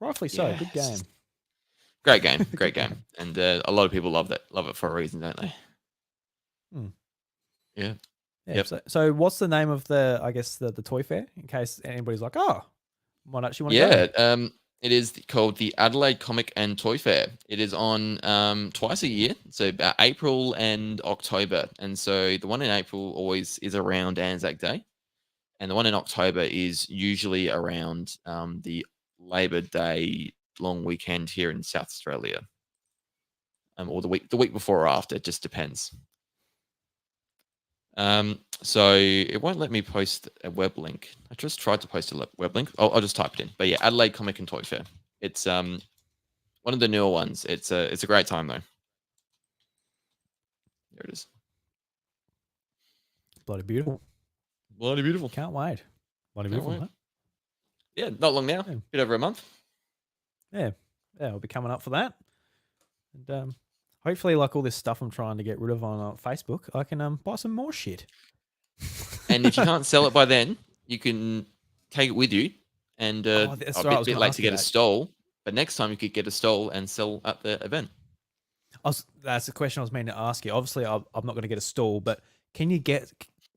[SPEAKER 1] Rightfully so. Good game.
[SPEAKER 2] Great game. Great game. And a lot of people love it for a reason, don't they? Yeah.
[SPEAKER 1] Yep. So what's the name of the toy fair, in case anybody's like, oh, might actually want to go?
[SPEAKER 2] It is called the Adelaide Comic and Toy Fair. It is on twice a year, so about April and October. And so the one in April always is around Anzac Day, and the one in October is usually around the Labor Day long weekend here in South Australia, or the week before or after. It just depends. So it won't let me post a web link. I just tried to post a web link. I'll just type it in. But yeah, Adelaide Comic and Toy Fair. It's one of the newer ones. It's a great time though. There it is.
[SPEAKER 1] Bloody beautiful.
[SPEAKER 2] Bloody beautiful.
[SPEAKER 1] Can't wait. Bloody beautiful. Huh?
[SPEAKER 2] Yeah, not long now. Bit over a month.
[SPEAKER 1] Yeah, we'll be coming up for that. And hopefully, like all this stuff I'm trying to get rid of on Facebook, I can buy some more shit.
[SPEAKER 2] And if you can't sell it by then, you can take it with you. And a bit late to get a stall, but next time you could get a stall and sell at the event.
[SPEAKER 1] That's the question I was meaning to ask you. Obviously, I'm not going to get a stall, but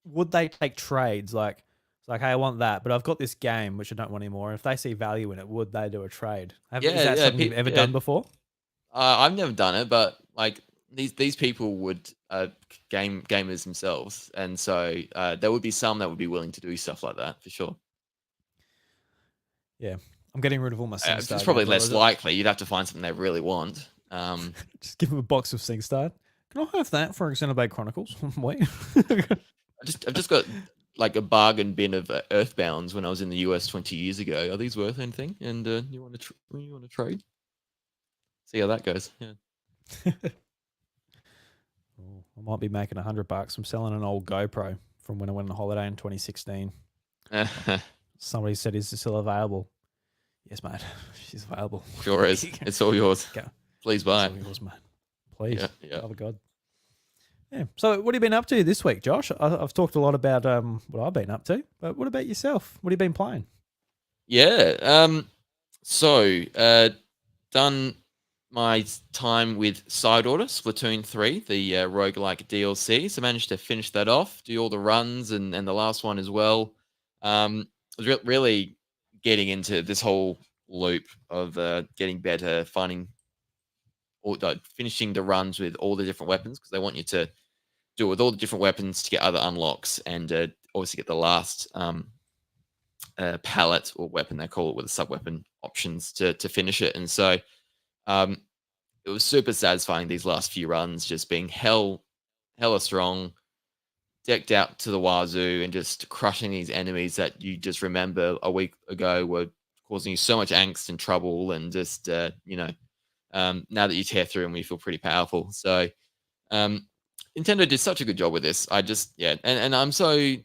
[SPEAKER 1] would they take trades? Like, it's like, hey, I want that, but I've got this game which I don't want anymore. And if they see value in it, would they do a trade? Is that something you've ever done before?
[SPEAKER 2] I've never done it, but like these people would gamers themselves, and so there would be some that would be willing to do stuff like that for sure.
[SPEAKER 1] Yeah, I'm getting rid of all my SingStar.
[SPEAKER 2] It's probably less likely. You'd have to find something they really want.
[SPEAKER 1] Just give them a box of SingStar. Can I have that for Xenoblade Chronicles? Wait,
[SPEAKER 2] I've just got like a bargain bin of Earthbounds when I was in the US 20 years ago. Are these worth anything? And you want to trade? See how that goes. Yeah.
[SPEAKER 1] I might be making $100. I'm selling an old GoPro from when I went on holiday in 2016. Somebody said, "Is this still available?" Yes, mate. She's available.
[SPEAKER 2] Sure is. It's all yours.
[SPEAKER 1] Go.
[SPEAKER 2] Please buy.
[SPEAKER 1] It's all yours, mate. Please.
[SPEAKER 2] Yeah.
[SPEAKER 1] Father God. Yeah. So, what have you been up to this week, Josh? I've talked a lot about what I've been up to, but what about yourself? What have you been playing?
[SPEAKER 2] Yeah. Done my time with Side Order Splatoon 3, the roguelike DLC. So managed to finish that off, do all the runs and the last one as well. I was really getting into this whole loop of getting better, finishing the runs with all the different weapons, because they want you to do it with all the different weapons to get other unlocks and obviously get the last palette or weapon, they call it, with the sub-weapon options to finish it. And so it was super satisfying, these last few runs, just being hella strong, decked out to the wazoo, and just crushing these enemies that you just remember a week ago were causing you so much angst and trouble, and just now that you tear through them, you feel pretty powerful. So Nintendo did such a good job with this. And I'm so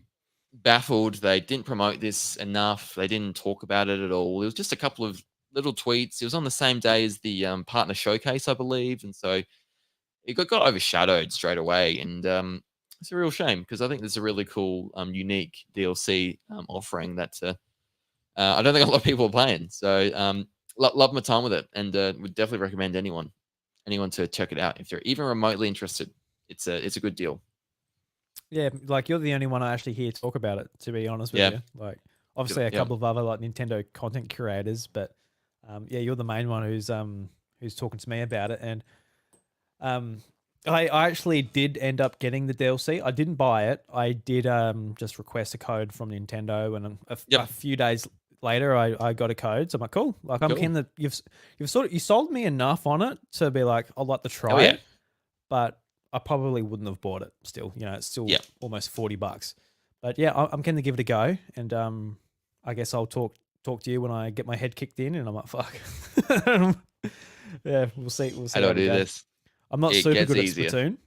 [SPEAKER 2] baffled they didn't promote this enough. They didn't talk about it at all. It was just a couple of little tweets. It was on the same day as the partner showcase, I believe, and so it got overshadowed straight away. And it's a real shame, because I think there's a really cool, unique DLC offering that I don't think a lot of people are playing. So love my time with it, and would definitely recommend anyone to check it out if they're even remotely interested. It's a good deal.
[SPEAKER 1] Yeah, like, you're the only one I actually hear talk about it, to be honest with you. Like, obviously a couple of other like Nintendo content curators, but you're the main one who's talking to me about it. And I actually did end up getting the DLC. I didn't buy it. I did just request a code from Nintendo, and a few days later I got a code. So I'm like, cool. Like, I'm keen that you've sold me enough on it to be like, I'd like to try it, but I probably wouldn't have bought it still. It's still almost $40. But yeah, I'm keen to give it a go, and I guess I'll talk to you when I get my head kicked in, and I'm like, fuck. Yeah, we'll see.
[SPEAKER 2] How do I do this?
[SPEAKER 1] I'm not super good at Splatoon,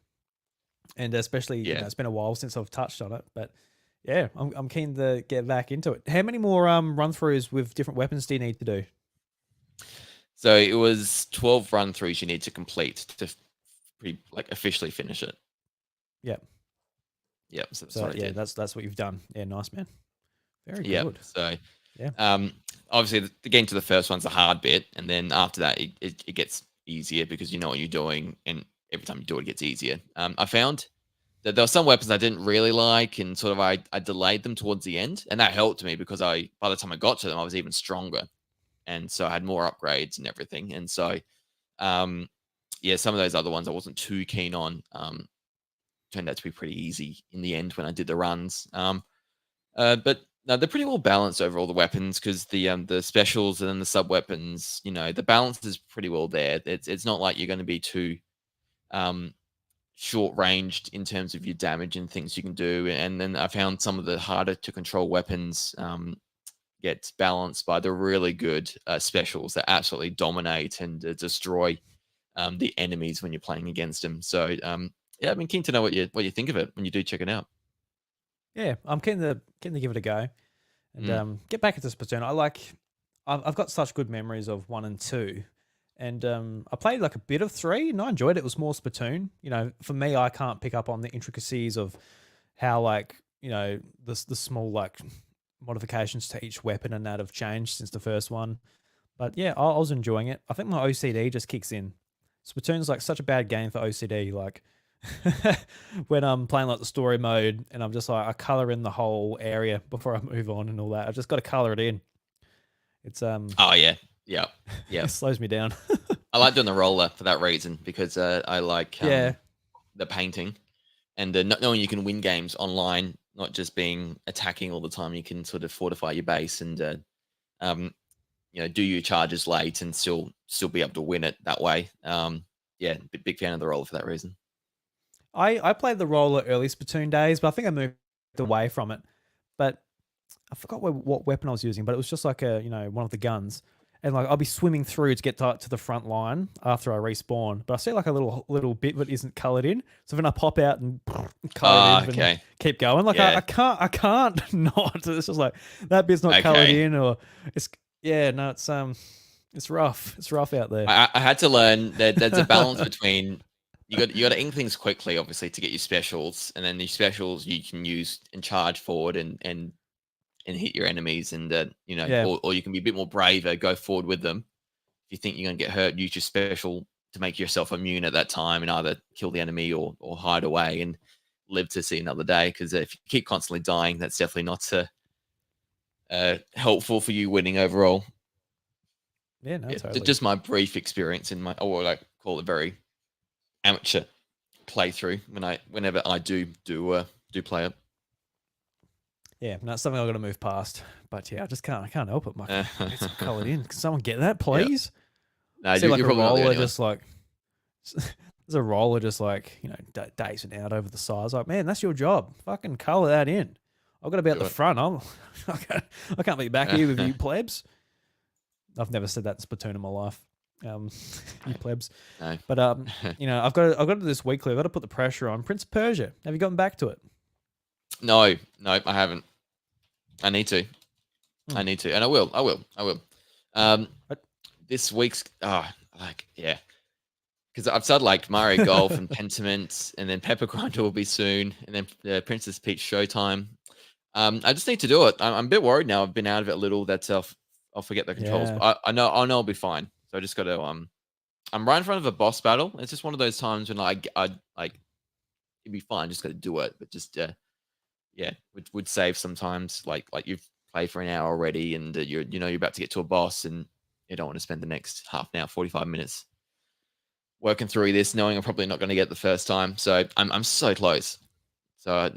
[SPEAKER 1] and especially it's been a while since I've touched on it. But yeah, I'm keen to get back into it. How many more run-throughs with different weapons do you need to do?
[SPEAKER 2] So it was 12 run-throughs you need to complete to pretty like officially finish it.
[SPEAKER 1] Yep.
[SPEAKER 2] Yep. So that's
[SPEAKER 1] So
[SPEAKER 2] what I
[SPEAKER 1] yeah,
[SPEAKER 2] did.
[SPEAKER 1] that's what you've done. Yeah, nice man. Very
[SPEAKER 2] Yep.
[SPEAKER 1] good.
[SPEAKER 2] So
[SPEAKER 1] Yeah.
[SPEAKER 2] obviously the getting to the first one's a hard bit, and then after that it gets easier because you know what you're doing, and every time you do it, it gets easier. I found that there were some weapons I didn't really like, and sort of I delayed them towards the end, and that helped me because by the time I got to them, I was even stronger, and so I had more upgrades and everything, and so yeah, some of those other ones I wasn't too keen on. Turned out to be pretty easy in the end when I did the runs. But no, they're pretty well balanced over all the weapons because the specials and then the sub weapons, you know, the balance is pretty well there. It's not like you're going to be too short ranged in terms of your damage and things you can do. And then I found some of the harder to control weapons get balanced by the really good specials that absolutely dominate and destroy the enemies when you're playing against them. So yeah, I've been keen to know what you think of it when you do check it out.
[SPEAKER 1] Yeah, I'm keen to give it a go and get back into Splatoon. I've got such good memories of 1 and 2, and I played like a bit of 3, and I enjoyed it. It was more Splatoon. You know, for me, I can't pick up on the intricacies of how like the small like modifications to each weapon and that have changed since the first one. But yeah, I was enjoying it. I think my OCD just kicks in. Splatoon's like such a bad game for OCD. Like when I'm playing like the story mode and I'm just like I color in the whole area before I move on and all that. I just got to color it in. It's
[SPEAKER 2] Oh yeah, yeah.
[SPEAKER 1] it slows me down.
[SPEAKER 2] I like doing the roller for that reason because I like
[SPEAKER 1] Yeah.
[SPEAKER 2] the painting and not knowing you can win games online, not just being attacking all the time. You can sort of fortify your base and do your charges late and still be able to win it that way. Yeah, big fan of the roller for that reason.
[SPEAKER 1] I played the roller early Splatoon days, but I think I moved away from it. But I forgot what weapon I was using, but it was just like one of the guns. And like I'll be swimming through to get to the front line after I respawn, but I see like a little bit that isn't colored in. So then I pop out and color it in and keep going. Like I can't not. It's just like that bit's not colored in, or it's it's rough. It's rough out there.
[SPEAKER 2] I had to learn that there's a balance between you got to ink things quickly, obviously, to get your specials, and then these specials you can use and charge forward and hit your enemies, and or you can be a bit more braver, go forward with them. If you think you're going to get hurt, use your special to make yourself immune at that time, and either kill the enemy or hide away and live to see another day. Because if you keep constantly dying, that's definitely not helpful for you winning overall.
[SPEAKER 1] Yeah, no, totally.
[SPEAKER 2] Just my brief experience in my, or I call it very amateur playthrough whenever I do play it.
[SPEAKER 1] Yeah, that's something I've got to move past. But yeah, I can't help it. It's colored in. Can someone get that, please?
[SPEAKER 2] No,
[SPEAKER 1] see, like a roller just like there's a roller just like dazing out over the sides. Like, man, that's your job. Fucking color that in. I've got to be at the front. I can't be back here with you plebs. I've never said that in Splatoon in my life. You plebs.
[SPEAKER 2] No.
[SPEAKER 1] But I've got to do this weekly. I've got to put the pressure on. Prince of Persia. Have you gotten back to it?
[SPEAKER 2] No, I haven't. I need to. I need to, and I will. This week's because I've started like Mario Golf and Pentiment, and then Pepper Grinder will be soon, and then Princess Peach Showtime. I just need to do it. I'm a bit worried now. I've been out of it a little. That I'll forget the controls.
[SPEAKER 1] Yeah.
[SPEAKER 2] But I know I'll be fine. So I just got to I'm right in front of a boss battle. It's just one of those times when I like it'd be fine. Just got to do it, but just would save sometimes. Like you've played for an hour already, and you're about to get to a boss, and you don't want to spend the next half an hour, 45 minutes working through this, knowing I'm probably not going to get the first time. So I'm so close. So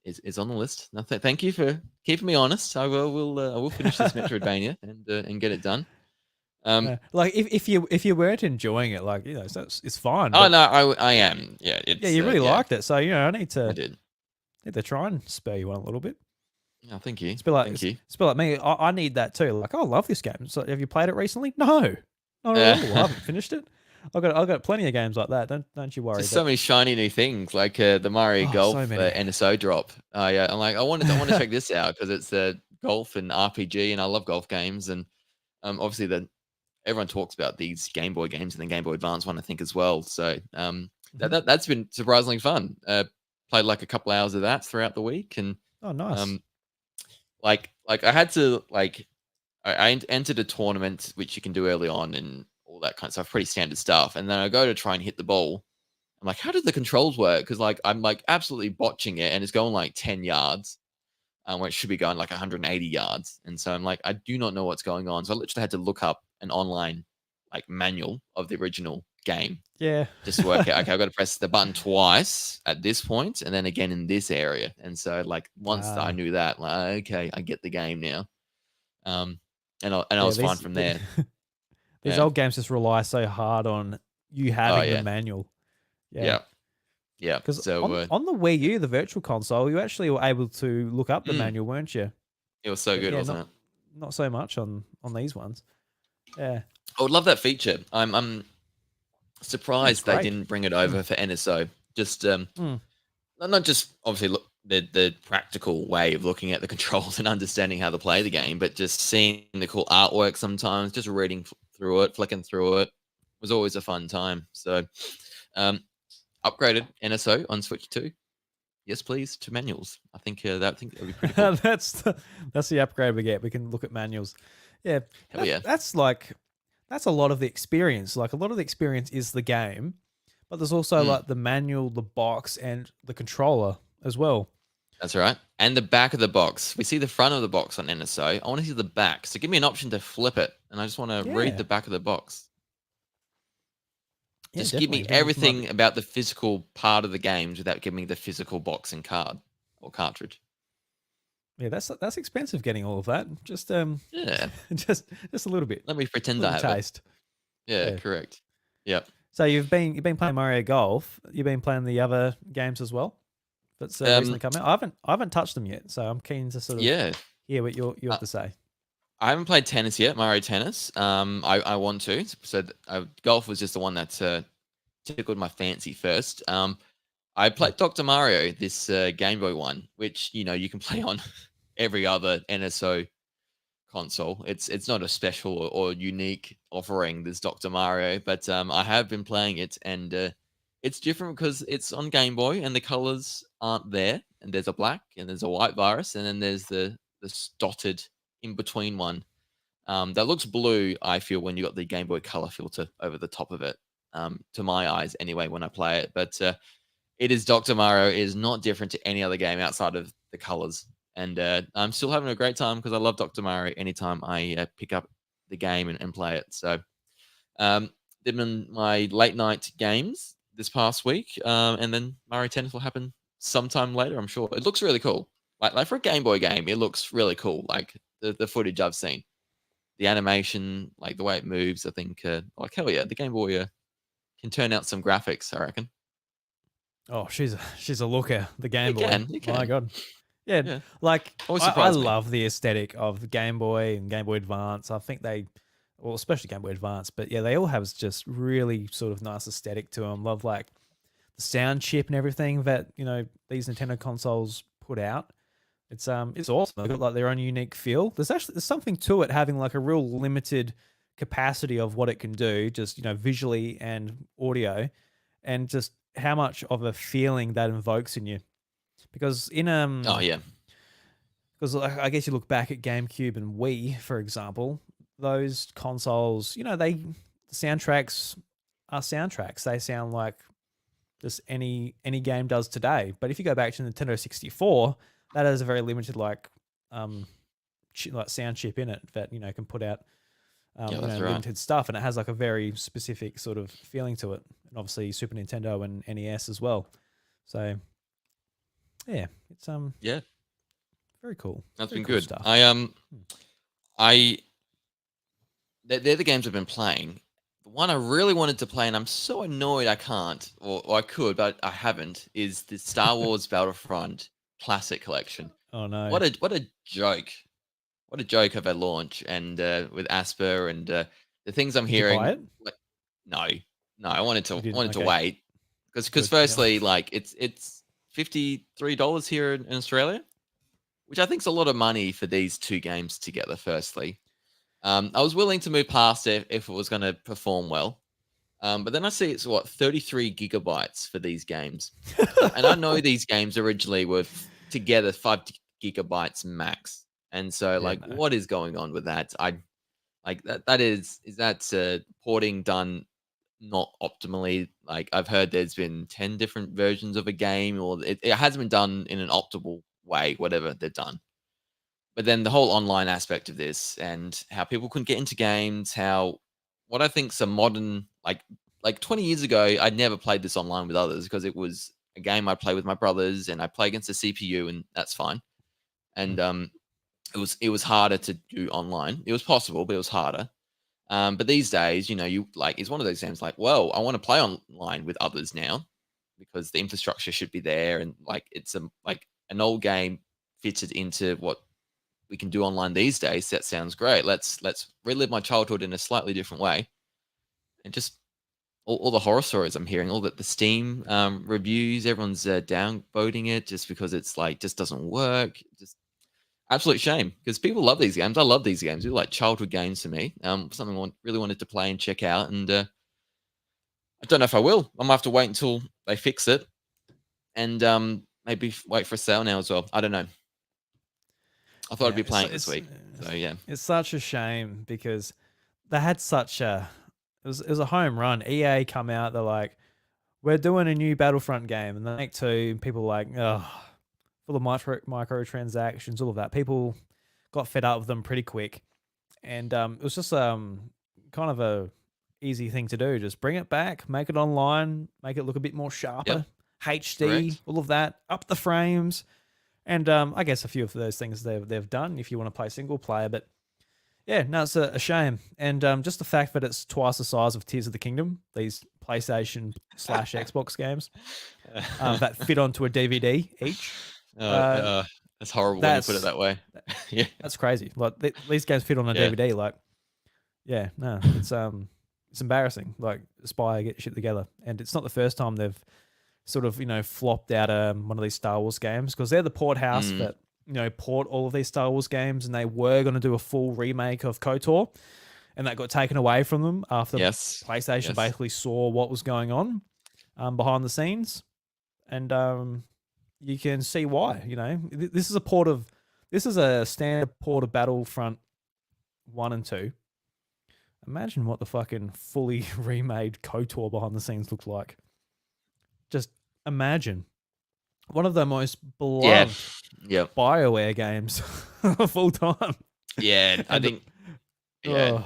[SPEAKER 2] it's on the list. No, thank you for keeping me honest. I will finish this Metroidvania and get it done.
[SPEAKER 1] Like if you weren't enjoying it, like so it's fine.
[SPEAKER 2] Oh no, I am. Yeah,
[SPEAKER 1] you really liked it. So I need to.
[SPEAKER 2] I did.
[SPEAKER 1] Need to try and spare you one a little bit.
[SPEAKER 2] Oh, thank you.
[SPEAKER 1] It's like me. I need that too. Like, I love this game. So, have you played it recently? No, not at all. I haven't finished it. I've got plenty of games like that. Don't you worry.
[SPEAKER 2] There's so many shiny new things, like the Mario Golf NSO drop. I'm like, I want to check this out because it's golf and RPG, and I love golf games, and obviously the everyone talks about these Game Boy games and the Game Boy Advance one, I think, as well. So that's been surprisingly fun. Played like a couple hours of that throughout the week, and
[SPEAKER 1] Oh, nice.
[SPEAKER 2] like I had to I entered a tournament which you can do early on and all that kind of stuff, pretty standard stuff. And then I go to try and hit the ball. I'm like, how did the controls work? Because like I'm like absolutely botching it, and it's going like 10 yards, when it should be going like 180 yards. And so I'm like, I do not know what's going on. So I literally had to look up an online like manual of the original game.
[SPEAKER 1] Yeah.
[SPEAKER 2] Just to work out, okay, I've got to press the button twice at this point and then again in this area. And so like once I knew that, like, okay, I get the game now. And I was fine from there.
[SPEAKER 1] These old games just rely so hard on you having the manual.
[SPEAKER 2] Yeah.
[SPEAKER 1] Because
[SPEAKER 2] so,
[SPEAKER 1] on the Wii U, the Virtual Console, you actually were able to look up the manual, weren't you?
[SPEAKER 2] It was so good, wasn't it?
[SPEAKER 1] Not so much on these ones. Yeah.
[SPEAKER 2] I would love that feature. I'm surprised they didn't bring it over for NSO. Just not just obviously look the practical way of looking at the controls and understanding how to play the game, but just seeing the cool artwork sometimes, just reading through it, flicking through it was always a fun time. So upgraded NSO on Switch 2. Yes, please, to manuals. I think that would be pretty cool.
[SPEAKER 1] that's the upgrade we get. We can look at manuals. Yeah.
[SPEAKER 2] Hell yeah.
[SPEAKER 1] That's a lot of the experience. Like a lot of the experience is the game, but there's also like the manual, the box, and the controller as well.
[SPEAKER 2] That's right. And the back of the box. We see the front of the box on NSO. I want to see the back. So give me an option to flip it, and I just want to read the back of the box. Yeah, just give me everything about the physical part of the games without giving me the physical box and card or cartridge.
[SPEAKER 1] Yeah, that's expensive getting all of that. Just
[SPEAKER 2] yeah,
[SPEAKER 1] just a little bit.
[SPEAKER 2] Let me pretend I have taste. Yeah, correct. Yep.
[SPEAKER 1] So you've been playing Mario Golf. You've been playing the other games as well. That's recently come out. I haven't touched them yet, so I'm keen to sort of hear what you have to say.
[SPEAKER 2] I haven't played tennis yet, Mario Tennis. I want to. So golf was just the one that tickled my fancy first. I played Dr. Mario, this Game Boy one, which you can play on every other NSO console. It's not a special or unique offering, this Dr. Mario, but I have been playing it, and it's different because it's on Game Boy and the colors aren't there. And there's a black and there's a white virus, and then there's the dotted in between one that looks blue. I feel when you got the Game Boy Color filter over the top of it, to my eyes anyway when I play it. But it is Dr. Mario. It is not different to any other game outside of the colors, and I'm still having a great time because I love Dr. Mario anytime I pick up the game and play it. So did my late night games this past week, and then Mario Tennis will happen sometime later, I'm sure. It looks really cool. Like for a Game Boy game, it looks really cool. Like the footage I've seen, the animation, like the way it moves, I think, like hell yeah, the Game Boy can turn out some graphics, I reckon.
[SPEAKER 1] Oh, she's a looker, the Game Boy.
[SPEAKER 2] You can.
[SPEAKER 1] My God. Yeah. Like I love the aesthetic of the Game Boy and Game Boy Advance. I think well, especially Game Boy Advance, but yeah, they all have just really sort of nice aesthetic to them. Love like the sound chip and everything that these Nintendo consoles put out. It's awesome. They've got like their own unique feel. There's something to it having like a real limited capacity of what it can do, just visually and audio, and just how much of a feeling that invokes in you. Because because I guess you look back at GameCube and Wii, for example, those consoles, the soundtracks are soundtracks. They sound like just any game does today. But if you go back to Nintendo 64, that has a very limited like sound chip in it that can put out limited stuff, and it has like a very specific sort of feeling to it. And obviously Super Nintendo and NES as well. So yeah, it's very cool.
[SPEAKER 2] That's
[SPEAKER 1] very
[SPEAKER 2] been
[SPEAKER 1] cool
[SPEAKER 2] good.
[SPEAKER 1] Stuff.
[SPEAKER 2] They're the games I've been playing. The one I really wanted to play, and I'm so annoyed I can't, or I could, but I haven't, is the Star Wars Battlefront Classic Collection.
[SPEAKER 1] Oh no!
[SPEAKER 2] What a joke! What a joke of a launch, and with Asper and the things I'm hearing.
[SPEAKER 1] Did you buy
[SPEAKER 2] it? No, I wanted to wait because firstly, like it's $53 here in Australia, which I think is a lot of money for these two games together. Firstly, I was willing to move past it if it was going to perform well. But then I see it's 33 gigabytes for these games. And I know these games originally were together 5 gigabytes max. And so, like,
[SPEAKER 1] no.
[SPEAKER 2] what is going on with that? I like that is that porting done not optimally? Like, I've heard there's been 10 different versions of a game, or it hasn't been done in an optimal way, whatever they've done. But then the whole online aspect of this and how people couldn't get into games, how what I think's a modern like 20 years ago, I'd never played this online with others because it was a game I play with my brothers and I play against the CPU and that's fine. And it was harder to do online. It was possible, but it was harder. But these days, you like it's one of those games like, well, I want to play online with others now because the infrastructure should be there and like it's like an old game fitted into what we can do online these days. That sounds great. Let's relive my childhood in a slightly different way. And just all the horror stories I'm hearing, all the Steam reviews, everyone's downvoting it just because it's like just doesn't work. Just absolute shame because people love these games. I love these games. They're like childhood games for me. Something I really wanted to play and check out, and I don't know if I will. I'm gonna have to wait until they fix it, and maybe wait for a sale now as well. I don't know. I thought I'd be playing it this week. So yeah,
[SPEAKER 1] it's such a shame because they had such a it was a home run. EA come out, they're like, we're doing a new Battlefront game, and they make two. And people are like, oh, full of microtransactions, all of that. People got fed up with them pretty quick, and it was just kind of a easy thing to do. Just bring it back, make it online, make it look a bit more sharper, HD,
[SPEAKER 2] correct.
[SPEAKER 1] all of that, up the frames. And I guess a few of those things they've done if you want to play single player. But yeah, no, it's a shame. And just the fact that it's twice the size of Tears of the Kingdom, these PlayStation / Xbox games that fit onto a DVD each.
[SPEAKER 2] That's horrible when you put it that way. Yeah,
[SPEAKER 1] that's crazy. Like these games fit on a DVD. Like, yeah, no, it's embarrassing. Like, Aspyr get shit together, and it's not the first time they've sort of flopped out one of these Star Wars games because they're the port house that port all of these Star Wars games, and they were going to do a full remake of KOTOR, and that got taken away from them after PlayStation basically saw what was going on behind the scenes, and you can see why. This is a standard port of Battlefront 1 and 2. Imagine what the fucking fully remade KOTOR behind the scenes looked like. Just imagine one of the most beloved BioWare games of all time.
[SPEAKER 2] Yeah, I think. Yeah,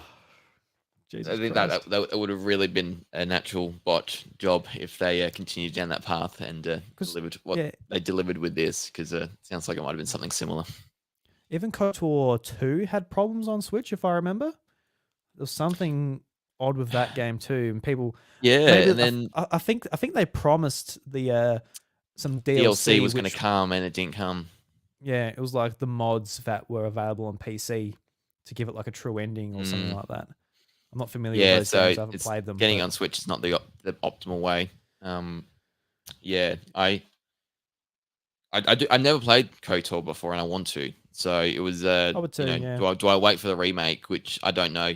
[SPEAKER 2] I think that would have really been a natural bot job if they continued down that path and delivered what they delivered with this. Because it sounds like it might have been something similar.
[SPEAKER 1] Even KOTOR 2 had problems on Switch, if I remember. There was something odd with that game too, and people.
[SPEAKER 2] Yeah, and then
[SPEAKER 1] I think they promised the some
[SPEAKER 2] DLC was going to come, and it didn't come.
[SPEAKER 1] Yeah, it was like the mods that were available on PC to give it like a true ending or something like that. I'm not familiar with those games. I haven't played them.
[SPEAKER 2] Getting on Switch is not the optimal way. Yeah, I never played KOTOR before, and I want to. So it was. I would too, do I wait for the remake, which I don't know.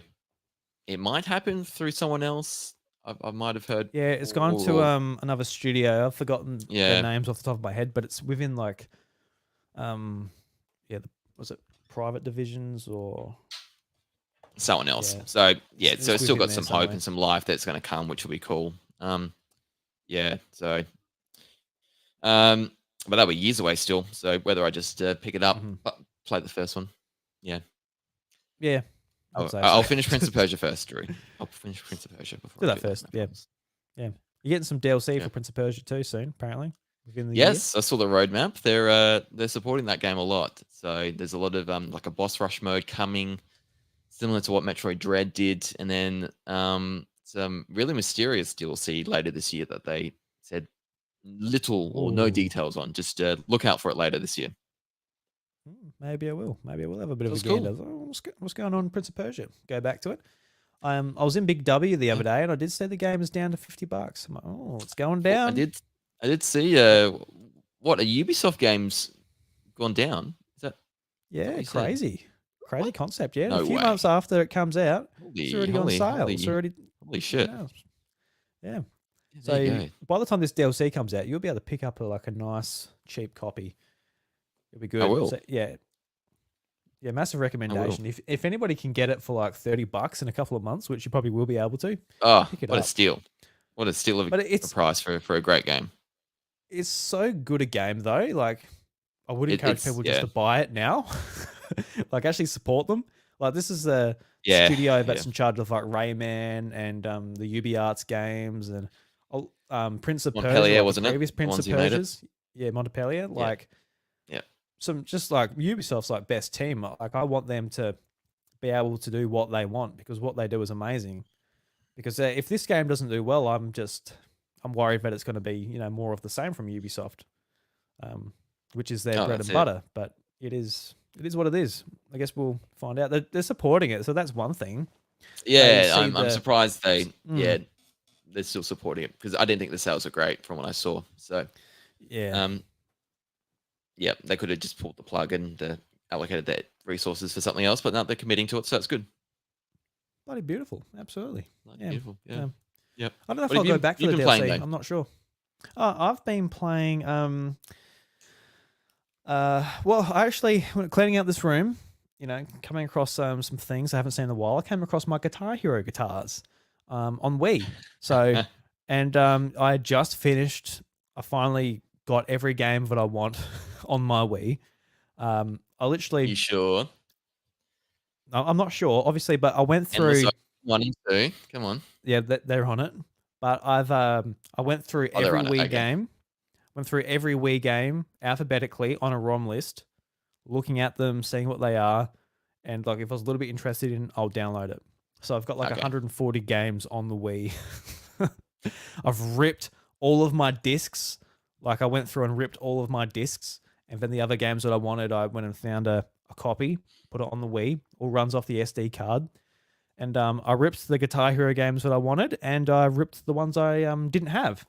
[SPEAKER 2] It might happen through someone else. I might have heard.
[SPEAKER 1] Yeah, it's gone to another studio. I've forgotten their names off the top of my head, but it's within like, was it Private Divisions or
[SPEAKER 2] someone else? Yeah. So so it's still got some hope and some life that's going to come, which will be cool. Yeah. So, but that'll be years away still. So whether I just pick it up, play the first one, yeah. I'll finish Prince of Persia first, Drew. I'll finish Prince of Persia before.
[SPEAKER 1] Do that first. Yeah. You're getting some DLC for Prince of Persia too soon, apparently.
[SPEAKER 2] Yes, I saw the roadmap. They're supporting that game a lot. So there's a lot of like a boss rush mode coming, similar to what Metroid Dread did, and then some really mysterious DLC later this year that they said little or no details on. Just look out for it later this year.
[SPEAKER 1] Maybe I will. Maybe I will have a bit of a gander. Cool. What's going on in Prince of Persia? Go back to it. I was in Big W the other day, and I did see the game is down to $50. I'm like, it's going down.
[SPEAKER 2] I did see what a Ubisoft game's gone down. Is that
[SPEAKER 1] crazy? Crazy
[SPEAKER 2] What?
[SPEAKER 1] concept, yeah. A
[SPEAKER 2] No
[SPEAKER 1] few
[SPEAKER 2] way.
[SPEAKER 1] months after it comes out, it's
[SPEAKER 2] Holy,
[SPEAKER 1] already on
[SPEAKER 2] holy,
[SPEAKER 1] sale. It's
[SPEAKER 2] holy,
[SPEAKER 1] already
[SPEAKER 2] holy shit.
[SPEAKER 1] yeah.
[SPEAKER 2] Yeah, there you
[SPEAKER 1] So
[SPEAKER 2] go.
[SPEAKER 1] by the time this DLC comes out, you'll be able to pick up a nice cheap copy. It'll be
[SPEAKER 2] I
[SPEAKER 1] good.
[SPEAKER 2] will.
[SPEAKER 1] So yeah, massive
[SPEAKER 2] I will.
[SPEAKER 1] recommendation. If anybody can get it for like $30 in a couple of months, which you probably will be able to,
[SPEAKER 2] Oh,
[SPEAKER 1] pick it
[SPEAKER 2] what a
[SPEAKER 1] up.
[SPEAKER 2] steal. What a steal of
[SPEAKER 1] But
[SPEAKER 2] a price for a great game.
[SPEAKER 1] it's so good a game though. Like I would encourage people just to buy it now. Like actually support them. Like this is the studio that's in charge of like Rayman and the UbiArts games and Prince of Persia,
[SPEAKER 2] Montpellier,
[SPEAKER 1] like
[SPEAKER 2] wasn't
[SPEAKER 1] the
[SPEAKER 2] it?
[SPEAKER 1] previous
[SPEAKER 2] The
[SPEAKER 1] Prince
[SPEAKER 2] ones
[SPEAKER 1] of
[SPEAKER 2] who made it?
[SPEAKER 1] Persia's. Yeah, Montpellier. Like
[SPEAKER 2] Yeah.
[SPEAKER 1] some just like Ubisoft's like best team. Like I want them to be able to do what they want because what they do is amazing. Because if this game doesn't do well, I'm worried that it's going to be more of the same from Ubisoft, which is their bread and butter. But it is what it is. I guess we'll find out. They're supporting it, so that's one thing.
[SPEAKER 2] Yeah, I'm surprised they're still supporting it because I didn't think the sales were great from what I saw. So
[SPEAKER 1] yeah,
[SPEAKER 2] yeah, they could have just pulled the plug and allocated their resources for something else, but now they're committing to it, so it's good.
[SPEAKER 1] Bloody beautiful, absolutely.
[SPEAKER 2] Beautiful, yeah. Yep.
[SPEAKER 1] I don't know if I'll go back for the DLC. I'm not sure. I've been playing. Well, I actually when cleaning out this room, coming across some things I haven't seen in a while. I came across my Guitar Hero guitars on Wii. So, and I just finished. I finally got every game that I want on my Wii. I literally.
[SPEAKER 2] You sure?
[SPEAKER 1] I'm not sure, obviously, but I went through
[SPEAKER 2] 1 and 2. Come on.
[SPEAKER 1] Yeah, they're on it. But I went through every Wii game. Went through every Wii game alphabetically on a ROM list, looking at them, seeing what they are, and like if I was a little bit interested in, I'll download it. So I've got like 140 games on the Wii. I've ripped all of my discs. Like I went through and ripped all of my discs, and then the other games that I wanted, I went and found a copy, put it on the Wii. All runs off the SD card. And I ripped the Guitar Hero games that I wanted, and I ripped the ones I didn't have,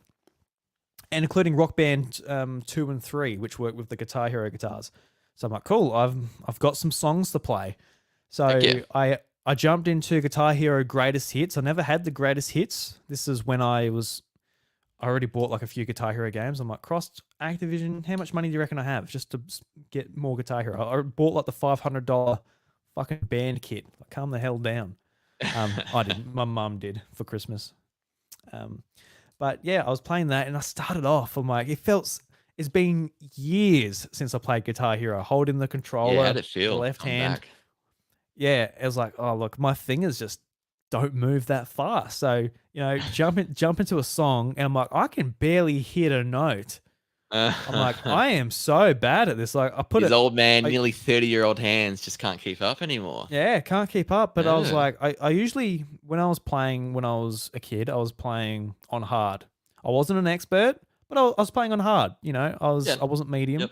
[SPEAKER 1] and including Rock Band 2 and 3, which work with the Guitar Hero guitars. So I'm like, cool, I've got some songs to play. So I jumped into Guitar Hero Greatest Hits. I never had the Greatest Hits. This is when I already bought like a few Guitar Hero games. I'm like, crossed Activision, how much money do you reckon I have just to get more Guitar Hero? I bought like the $500 fucking band kit. Like, calm the hell down. I didn't. My mum did for Christmas. But yeah, I was playing that and I started off. I'm like, it's been years since I played Guitar Hero. Holding the controller,
[SPEAKER 2] how'd it feel?
[SPEAKER 1] the left hand. Yeah, it was like, oh look, my fingers just don't move that fast. So jump into a song and I'm like, I can barely hit a note. I'm like, I am so bad at this. Like I put
[SPEAKER 2] His old man, nearly 30-year-old hands just can't keep up anymore.
[SPEAKER 1] Yeah, can't keep up. But I was like, I usually, when I was a kid, I was playing on hard. I wasn't an expert, but I was playing on hard. I wasn't medium.
[SPEAKER 2] Yep.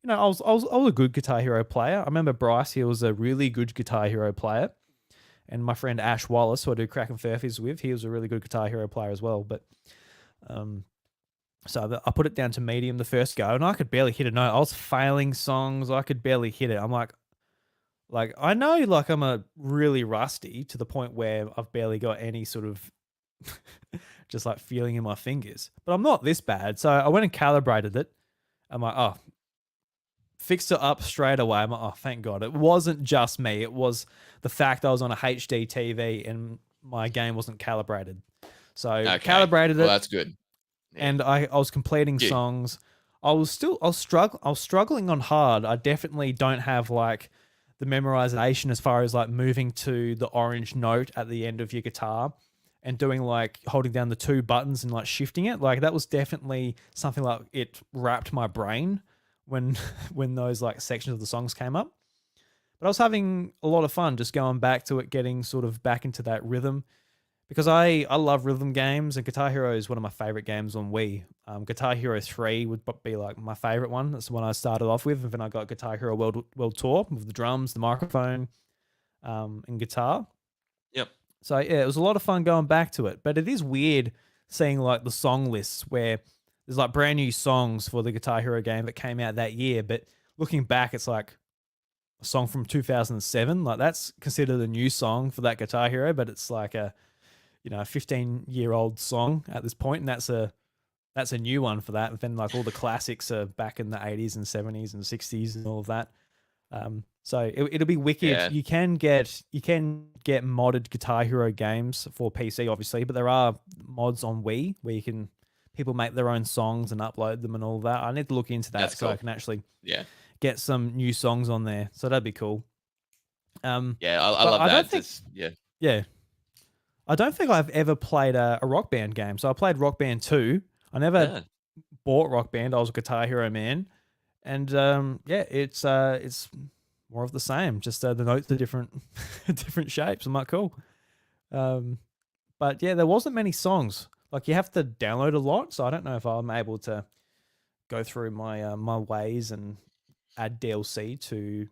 [SPEAKER 1] I was a good Guitar Hero player. I remember Bryce, he was a really good Guitar Hero player. And my friend Ash Wallace, who I do Crack and Furfies with, he was a really good Guitar Hero player as well. But so I put it down to medium the first go, and I could barely hit a note. I was failing songs. I could barely hit it. I'm like I know, like I'm a really rusty to the point where I've barely got any sort of just like feeling in my fingers. But I'm not this bad. So I went and calibrated it. I'm like, oh, fixed it up straight away. I'm like, oh, thank God. It wasn't just me. It was the fact I was on a HD TV and my game wasn't calibrated. So calibrated it.
[SPEAKER 2] Well, that's good.
[SPEAKER 1] Yeah. And I was completing songs. I was struggling on hard. I definitely don't have like the memorization as far as like moving to the orange note at the end of your guitar and doing like holding down the two buttons and like shifting it. Like that was definitely something like it wrapped my brain when those like sections of the songs came up. But I was having a lot of fun just going back to it, getting sort of back into that rhythm. Because I love rhythm games, and Guitar Hero is one of my favorite games on Wii. Guitar Hero 3 would be like my favorite one. That's the one I started off with, and then I got Guitar Hero World Tour with the drums, the microphone, and guitar.
[SPEAKER 2] Yep.
[SPEAKER 1] So yeah, it was a lot of fun going back to it. But it is weird seeing like the song lists where there's like brand new songs for the Guitar Hero game that came out that year. But looking back, it's like, a song from 2007. Like that's considered a new song for that Guitar Hero, but it's like a 15-year-old song at this point, and that's a new one for that. And then like all the classics are back in the 80s and 70s and 60s and all of that. So it'll be wicked.
[SPEAKER 2] Yeah.
[SPEAKER 1] You can get modded Guitar Hero games for PC, obviously, but there are mods on Wii where people make their own songs and upload them and all that. I need to look into that
[SPEAKER 2] That's
[SPEAKER 1] so I
[SPEAKER 2] cool.
[SPEAKER 1] can actually
[SPEAKER 2] Yeah.
[SPEAKER 1] get some new songs on there. So that'd be cool.
[SPEAKER 2] Yeah, I love that.
[SPEAKER 1] Yeah. I don't think I've ever played a Rock Band game. So I played Rock Band 2. I never bought Rock Band. I was a Guitar Hero man. And it's more of the same. Just the notes are different, different shapes. I'm like, cool. But yeah, there wasn't many songs. Like you have to download a lot, so I don't know if I'm able to go through my my ways and add DLC to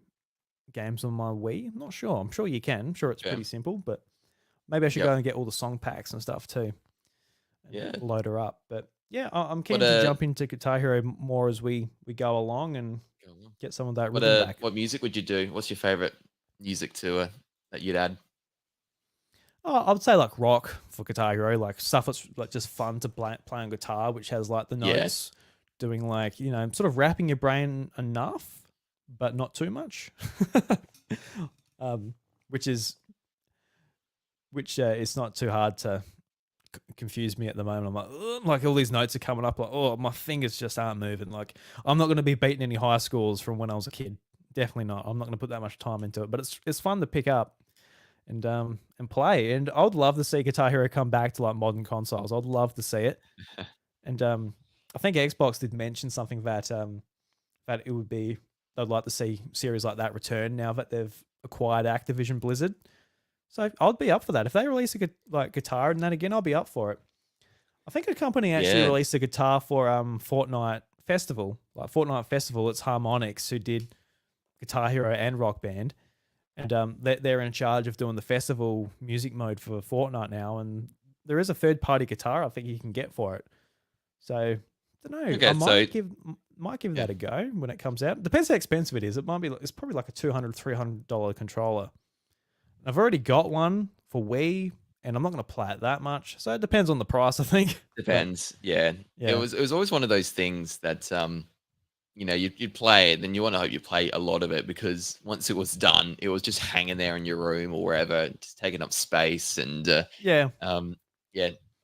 [SPEAKER 1] games on my Wii. I'm not sure. I'm sure you can. I'm sure it's pretty simple, but maybe I should go and get all the song packs and stuff too. And load her up. But yeah, I'm keen to jump into Guitar Hero more as we go along and get some of that rhythm back.
[SPEAKER 2] What music would you do? What's your favorite music to that you'd add?
[SPEAKER 1] Oh, I would say like rock for Guitar Hero, like stuff that's like just fun to play on guitar, which has like the notes doing like, sort of wrapping your brain enough, but not too much. Which is not too hard to confuse me at the moment. I'm like, ugh, like all these notes are coming up, like, oh, my fingers just aren't moving. Like I'm not going to be beating any high scores from when I was a kid. Definitely not. I'm not going to put that much time into it, but it's fun to pick up and play. And I would love to see Guitar Hero come back to like modern consoles. I'd love to see it. And I think Xbox did mention something that it would be, they'd like to see series like that return now that they've acquired Activision Blizzard. So I'd be up for that. If they release a guitar and that again, I'll be up for it. I think a company actually released a guitar for Fortnite Festival. Like Fortnite Festival, it's Harmonix who did Guitar Hero and Rock Band. And they're in charge of doing the festival music mode for Fortnite now. And there is a third-party guitar I think you can get for it. So I don't know.
[SPEAKER 2] Okay,
[SPEAKER 1] I might give that a go when it comes out. Depends how expensive it is. It's probably like a $200, $300 controller. I've already got one for Wii, and I'm not going to play it that much. So it depends on the price, I think.
[SPEAKER 2] Depends. Yeah. It was always one of those things that you'd play it, then you want to hope you play a lot of it, because once it was done, it was just hanging there in your room or wherever, just taking up space. And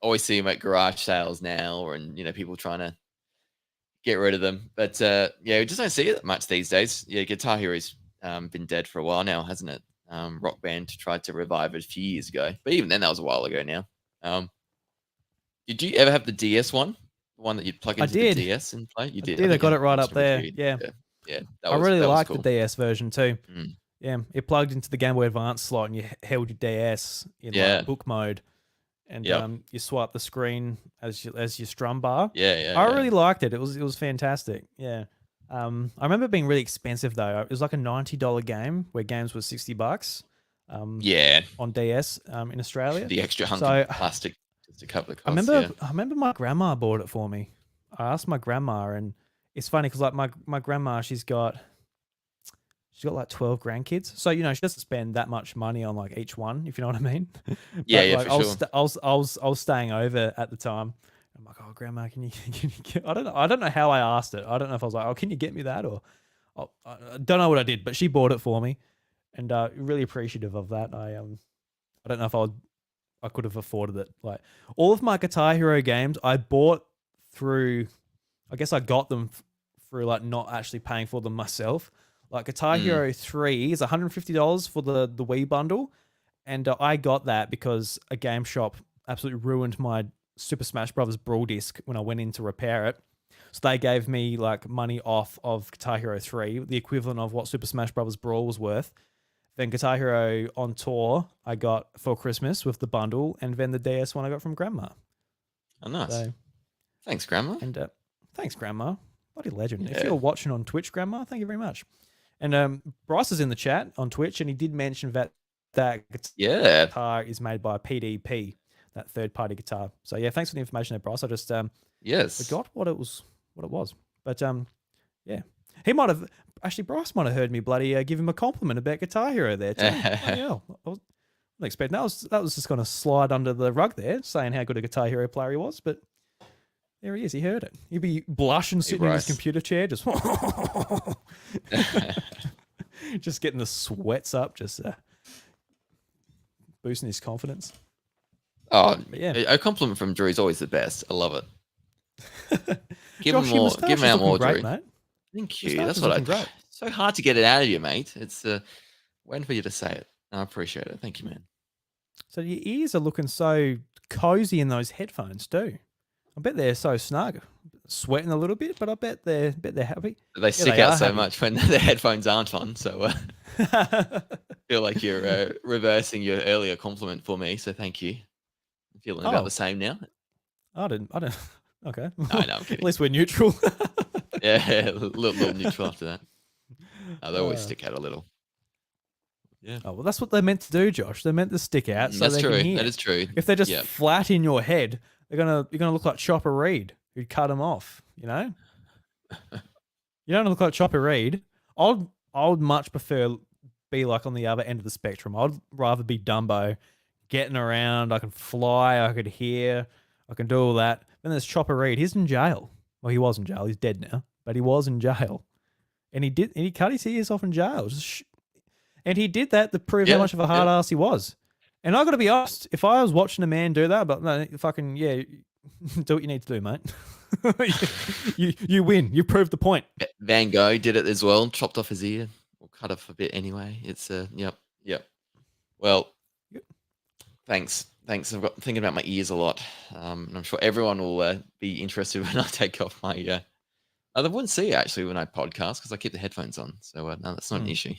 [SPEAKER 2] always see them at garage sales now, and people trying to get rid of them. But we just don't see it much these days. Yeah, Guitar Hero's been dead for a while now, hasn't it? Rock Band tried to revive it a few years ago, but even then that was a while ago now. Did you ever have the DS one? The one that you'd plug into the DS and play? You did.
[SPEAKER 1] I got it right up there. Yeah. I really liked the DS version too. Yeah, it plugged into the Game Boy Advance slot, and you held your DS in like book mode, and you swipe the screen as your strum bar. I really liked it. It was fantastic. Yeah. I remember it being really expensive though. It was like a $90 game where games were $60. On DS in Australia.
[SPEAKER 2] The extra hunk of plastic, just a couple of costs.
[SPEAKER 1] I remember my grandma bought it for me. I asked my grandma, and it's funny because like my grandma, she's got like 12 grandkids, so she doesn't spend that much money on like each one, if you know what I mean.
[SPEAKER 2] For sure.
[SPEAKER 1] I was staying over at the time. I'm like, oh, Grandma, can you I don't know how I asked it. I don't know if I was like, oh, can you get me that? Or I don't know what I did, but she bought it for me, and really appreciative of that. I don't know if I could have afforded it. Like all of my Guitar Hero games, I bought through, I guess I got them through like not actually paying for them myself. Like Guitar Hero 3 is $150 for the Wii bundle, and I got that because a game shop absolutely ruined my Super Smash Bros. Brawl disc when I went in to repair it. So they gave me like money off of Guitar Hero 3, the equivalent of what Super Smash Bros. Brawl was worth. Then Guitar Hero on Tour I got for Christmas with the bundle, and then the DS one I got from Grandma.
[SPEAKER 2] Oh, nice. So, thanks, Grandma.
[SPEAKER 1] And thanks, Grandma. Bloody legend. If you're watching on Twitch, Grandma, thank you very much. And Bryce is in the chat on Twitch, and he did mention that guitar is made by PDP, that third-party guitar. So yeah, thanks for the information there, Bryce. I just forgot what it was. But He might have actually. Bryce might have heard me bloody give him a compliment about Guitar Hero there too. I wasn't expecting that was just going to slide under the rug there, saying how good a Guitar Hero player he was. But there he is. He heard it. He'd be blushing, sitting in his computer chair, just just getting the sweats up, just boosting his confidence.
[SPEAKER 2] Oh, yeah. A compliment from Drew is always the best. I love it. Give him more. Give him out more, Drew. Mate. Thank you. That's what I do. So hard to get it out of you, mate. It's waiting for you to say it. I appreciate it. Thank you, man.
[SPEAKER 1] So your ears are looking so cozy in those headphones too. I bet they're so snug. Sweating a little bit, but I bet they're happy.
[SPEAKER 2] They stick out so much when the headphones aren't on. So feel like you're reversing your earlier compliment for me. So thank you. I'm feeling about the same now.
[SPEAKER 1] I don't. Okay.
[SPEAKER 2] No, I'm kidding.
[SPEAKER 1] At least we're neutral.
[SPEAKER 2] Yeah, a little neutral after that. They always stick out a little. Yeah.
[SPEAKER 1] Oh well, that's what they're meant to do, Josh. They're meant to stick out. So
[SPEAKER 2] that's
[SPEAKER 1] they
[SPEAKER 2] true.
[SPEAKER 1] Can hear.
[SPEAKER 2] That is true.
[SPEAKER 1] If they're just flat in your head, you're gonna look like Chopper Read, who'd cut them off. You know. You don't look like Chopper Read. I would much prefer be like on the other end of the spectrum. I'd rather be Dumbo, getting around. I can fly. I could hear. I can do all that. Then there's Chopper Read. He's in jail. Well, he was in jail. He's dead now, but he was in jail, and he cut his ears off in jail. And he did that to prove how much of a hard ass he was. And I got to be honest, if I was watching a man do that, but no, fucking do what you need to do, mate. you win. You proved the point.
[SPEAKER 2] Van Gogh did it as well. Chopped off his ear or cut off a bit anyway. It's yep. Well, thanks. I've got thinking about my ears a lot. And I'm sure everyone will be interested when I take off my. They wouldn't see actually when I podcast because I keep the headphones on. So no, that's not an issue.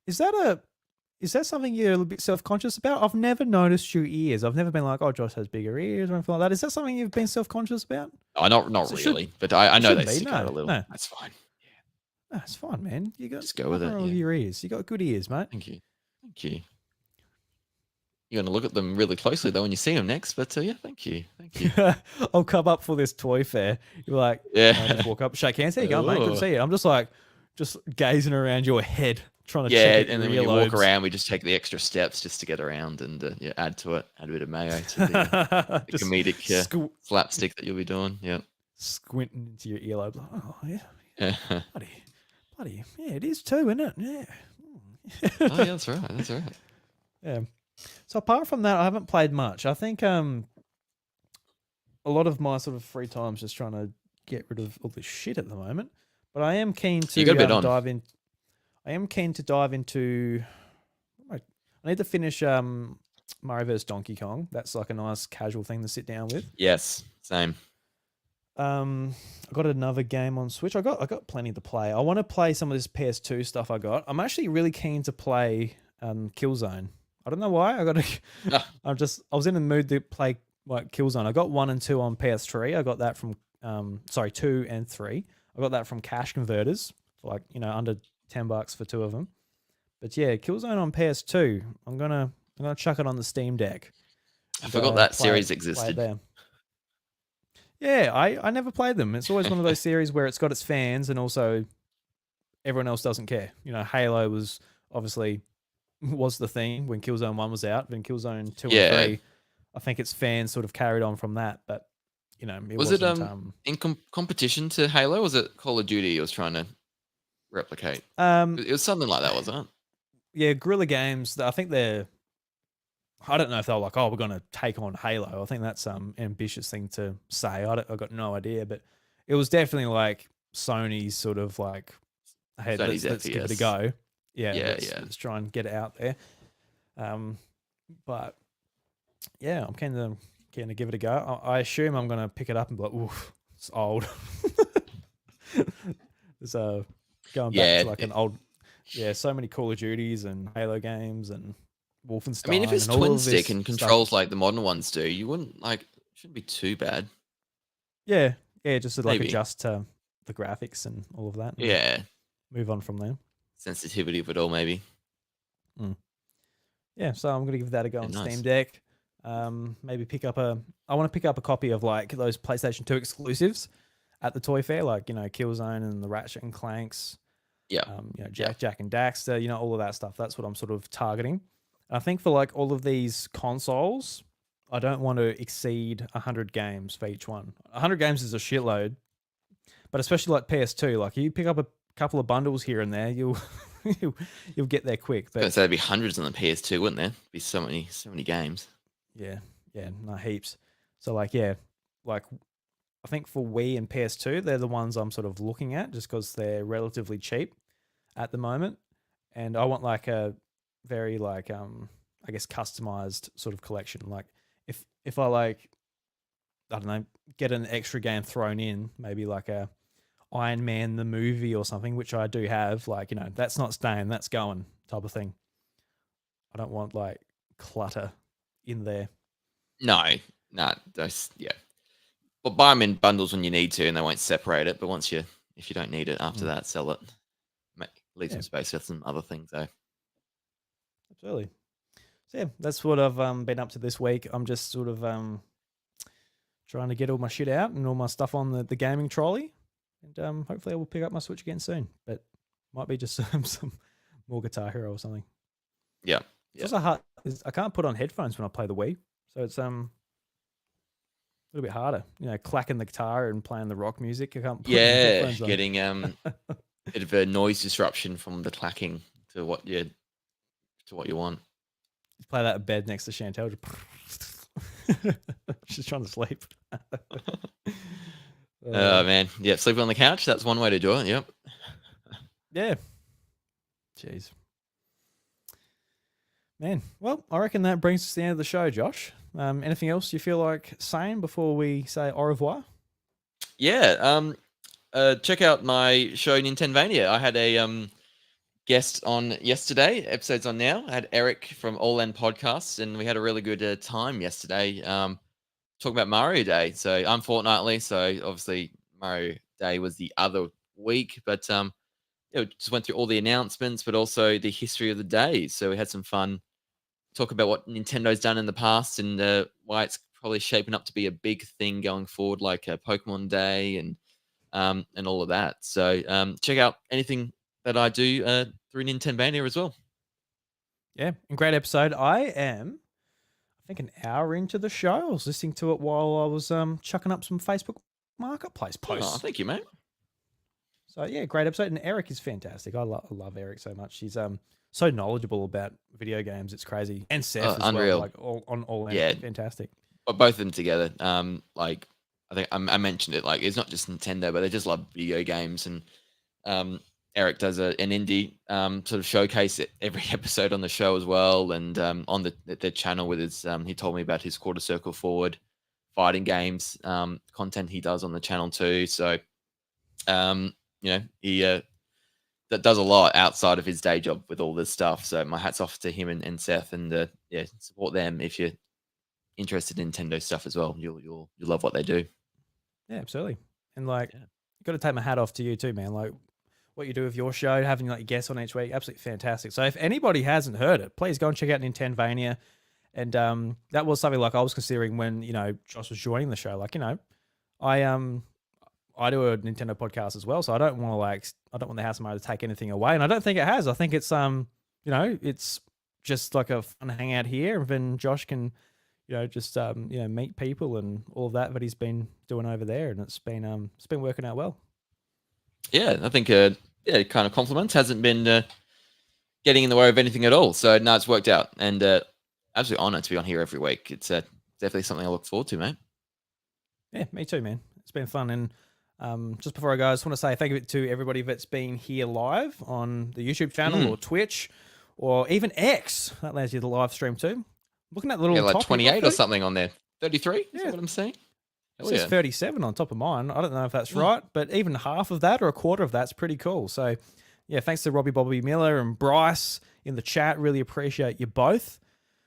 [SPEAKER 1] Is that something you're a little bit self-conscious about? I've never noticed your ears. I've never been like, oh, Josh has bigger ears or anything like that. Is that something you've been self-conscious about?
[SPEAKER 2] Oh, not really. But I know they stick out a little. No. That's fine.
[SPEAKER 1] Yeah. No, it's fine, man. You got
[SPEAKER 2] just go with it.
[SPEAKER 1] Your ears. You got good ears, mate.
[SPEAKER 2] Thank you. You're going to look at them really closely though when you see them next. But yeah, thank you.
[SPEAKER 1] I'll come up for this toy fair. You're like, just walk up, shake hands. There you go, mate. Good to see you. I'm just like, gazing around your head. Trying to check
[SPEAKER 2] and then when you walk around, we just take the extra steps just to get around and add to it, add a bit of mayo to the comedic slapstick that you'll be doing. Yeah,
[SPEAKER 1] squinting into your earlobes. Oh yeah, bloody, yeah, it is too, isn't it? Yeah.
[SPEAKER 2] Oh yeah, that's right.
[SPEAKER 1] Yeah. So apart from that, I haven't played much. I think a lot of my sort of free time is just trying to get rid of all this shit at the moment. But I am keen to dive in. I am keen to dive into. I need to finish Mario vs Donkey Kong. That's like a nice casual thing to sit down with.
[SPEAKER 2] Yes, same.
[SPEAKER 1] I got another game on Switch. I got plenty to play. I want to play some of this PS2 stuff I got. I'm actually really keen to play Killzone. I don't know why. I was in the mood to play like Killzone. I got 1 and 2 on PS3. I got that from 2 and 3. I got that from Cash Converters for like under $10 for 2 of them. But yeah, Killzone on PS2. I'm gonna chuck it on the Steam Deck.
[SPEAKER 2] I forgot that series existed.
[SPEAKER 1] There. Yeah, I never played them. It's always one of those series where it's got its fans and also everyone else doesn't care. Halo was obviously the thing when Killzone 1 was out. Then Killzone 2 and 3, I think its fans sort of carried on from that. But it
[SPEAKER 2] was in competition to Halo? Was it Call of Duty? It was trying to replicate. It was something like that, wasn't it?
[SPEAKER 1] Yeah, Guerrilla Games. I think they're. I don't know if they're like, oh, we're going to take on Halo. I think that's ambitious thing to say. I got no idea, but it was definitely like Sony's sort of like, hey, let's give it a go. Let's try and get it out there. But yeah, I'm keen to give it a go. I assume I'm going to pick it up and be like, oof, it's old. So going back to like an old, so many Call of Duties and Halo games and Wolfenstein.
[SPEAKER 2] I mean, if it's twin stick and controls like the modern ones do, you wouldn't shouldn't be too bad.
[SPEAKER 1] Yeah, just to adjust to the graphics and all of that.
[SPEAKER 2] Yeah,
[SPEAKER 1] move on from there.
[SPEAKER 2] Sensitivity of it all, maybe.
[SPEAKER 1] Yeah, so I'm gonna give that a go on Steam Deck. Maybe I want to pick up a copy of like those PlayStation 2 exclusives. at the toy fair, like Killzone and the Ratchet and Clanks.
[SPEAKER 2] Yeah.
[SPEAKER 1] Jack and Daxter, all of that stuff. That's what I'm sort of targeting. And I think for like all of these consoles, I don't want to exceed 100 games for each one. 100 games is a shitload, but especially like PS2, like you pick up a couple of bundles here and there, you'll get there quick. But
[SPEAKER 2] so there'd be hundreds on the PS2, wouldn't there? Be so many games.
[SPEAKER 1] Yeah, no heaps. So like I think for Wii and PS2, they're the ones I'm sort of looking at just because they're relatively cheap at the moment, and I want like a very like I guess customized sort of collection. Like if I like, I don't know, get an extra game thrown in, maybe like a Iron Man the movie or something, which I do have, like, that's not staying, that's going type of thing. I don't want like clutter in there.
[SPEAKER 2] No, yeah. Well, buy them in bundles when you need to, and they won't separate it. But if you don't need it after that, sell it. Leave some space for some other things, though.
[SPEAKER 1] Absolutely. So yeah, that's what I've been up to this week. I'm just sort of trying to get all my shit out and all my stuff on the gaming trolley, and hopefully I will pick up my Switch again soon. But might be just some more Guitar Hero or something.
[SPEAKER 2] Yeah.
[SPEAKER 1] It's also hard. I can't put on headphones when I play the Wii, so it's a little bit harder. Clacking the guitar and playing the rock music. I can't put headphones on.
[SPEAKER 2] Getting a bit of a noise disruption from the clacking to what you want.
[SPEAKER 1] Just play that in bed next to Chantel. She's trying to sleep.
[SPEAKER 2] Oh man, yeah, sleeping on the couch. That's one way to do it. Yep.
[SPEAKER 1] Yeah. Jeez. Man, well, I reckon that brings us to the end of the show, Josh. Anything else you feel like saying before we say au revoir?
[SPEAKER 2] Yeah. Check out my show Nintenvania. I had a guest on yesterday. Episode's on now. I had Eric from All End Podcasts, and we had a really good time yesterday. Talking about Mario Day. So I'm fortnightly, so obviously Mario Day was the other week, but just went through all the announcements, but also the history of the day. So we had some fun. Talk about what Nintendo's done in the past and why it's probably shaping up to be a big thing going forward, like Pokemon Day and all of that. So check out anything that I do through Nintenvania as well.
[SPEAKER 1] Yeah, and great episode. I think, an hour into the show. I was listening to it while I was chucking up some Facebook Marketplace posts.
[SPEAKER 2] Oh, thank you, mate.
[SPEAKER 1] So yeah, great episode. And Eric is fantastic. I love Eric so much. He's so knowledgeable about video games. It's crazy. And Seth as
[SPEAKER 2] unreal.
[SPEAKER 1] Well, like all
[SPEAKER 2] yeah,
[SPEAKER 1] fantastic.
[SPEAKER 2] But both of them together. Like I think I mentioned it. Like it's not just Nintendo, but they just love video games. And Eric does an indie sort of showcase every episode on the show as well, and on their channel with his. He told me about his Quarter Circle Forward fighting games content he does on the channel too. So, he that does a lot outside of his day job with all this stuff. So my hat's off to him and Seth, and support them if you're interested in Nintendo stuff as well. You'll love what they do.
[SPEAKER 1] Yeah, absolutely. And you got to take my hat off to you too, man. Like what you do with your show, having like guests on each week, absolutely fantastic. So if anybody hasn't heard it, please go and check out Nintenvania. And that was something like I was considering when Josh was joining the show. Like I do a Nintendo podcast as well, so I don't want the House of Mario to take anything away, and I don't think it has. I think it's it's just like a fun hangout here, and then Josh can meet people and all of that he's been doing over there, and it's been working out well.
[SPEAKER 2] Yeah, I think it kind of compliments hasn't been getting in the way of anything at all. So no, it's worked out, and absolutely honored to be on here every week. It's definitely something I look forward to, mate.
[SPEAKER 1] Yeah, me too, man. It's been fun. And just before I go, I just want to say thank you to everybody that's been here live on the YouTube channel or Twitch or even X. That allows you to live stream too. Looking at the little
[SPEAKER 2] like 28 or something on there. 33?
[SPEAKER 1] Yeah.
[SPEAKER 2] Is that what I'm saying?
[SPEAKER 1] It says 37 on top of mine. I don't know if that's right, but even half of that or a quarter of that's pretty cool. So, yeah, thanks to Robbie Bobby Miller and Bryce in the chat. Really appreciate you both.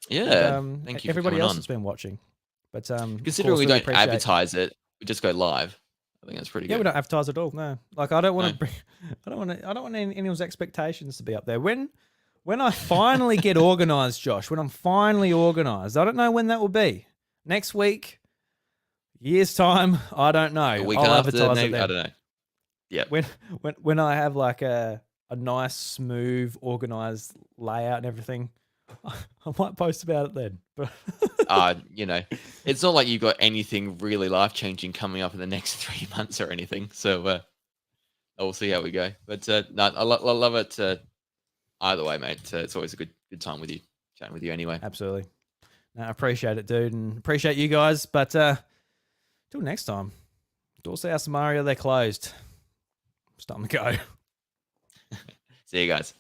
[SPEAKER 2] Yeah, thank you.
[SPEAKER 1] Everybody else that's been watching. But
[SPEAKER 2] considering we don't advertise it, we just go live. I think that's pretty good.
[SPEAKER 1] Yeah, we don't advertise at all. No, like I don't want to. I don't want anyone's expectations to be up there. When I finally get organized, Josh. When I'm finally organized, I don't know when that will be. Next week. years time, I don't know.
[SPEAKER 2] A week
[SPEAKER 1] I'll
[SPEAKER 2] after,
[SPEAKER 1] advertise
[SPEAKER 2] maybe,
[SPEAKER 1] it
[SPEAKER 2] I
[SPEAKER 1] then.
[SPEAKER 2] don't know. Yeah.
[SPEAKER 1] When I have like a nice, smooth, organized layout and everything, I might post about it then. But
[SPEAKER 2] You know, it's not like you've got anything really life changing coming up in the next 3 months or anything. So we'll see how we go. But no, I love it. Either way, mate. It's always a good time with you, chatting with you anyway.
[SPEAKER 1] Absolutely. No, I appreciate it, dude, and appreciate you guys. But till next time, Dorsey House and Mario, they're closed. It's time to go.
[SPEAKER 2] See you guys.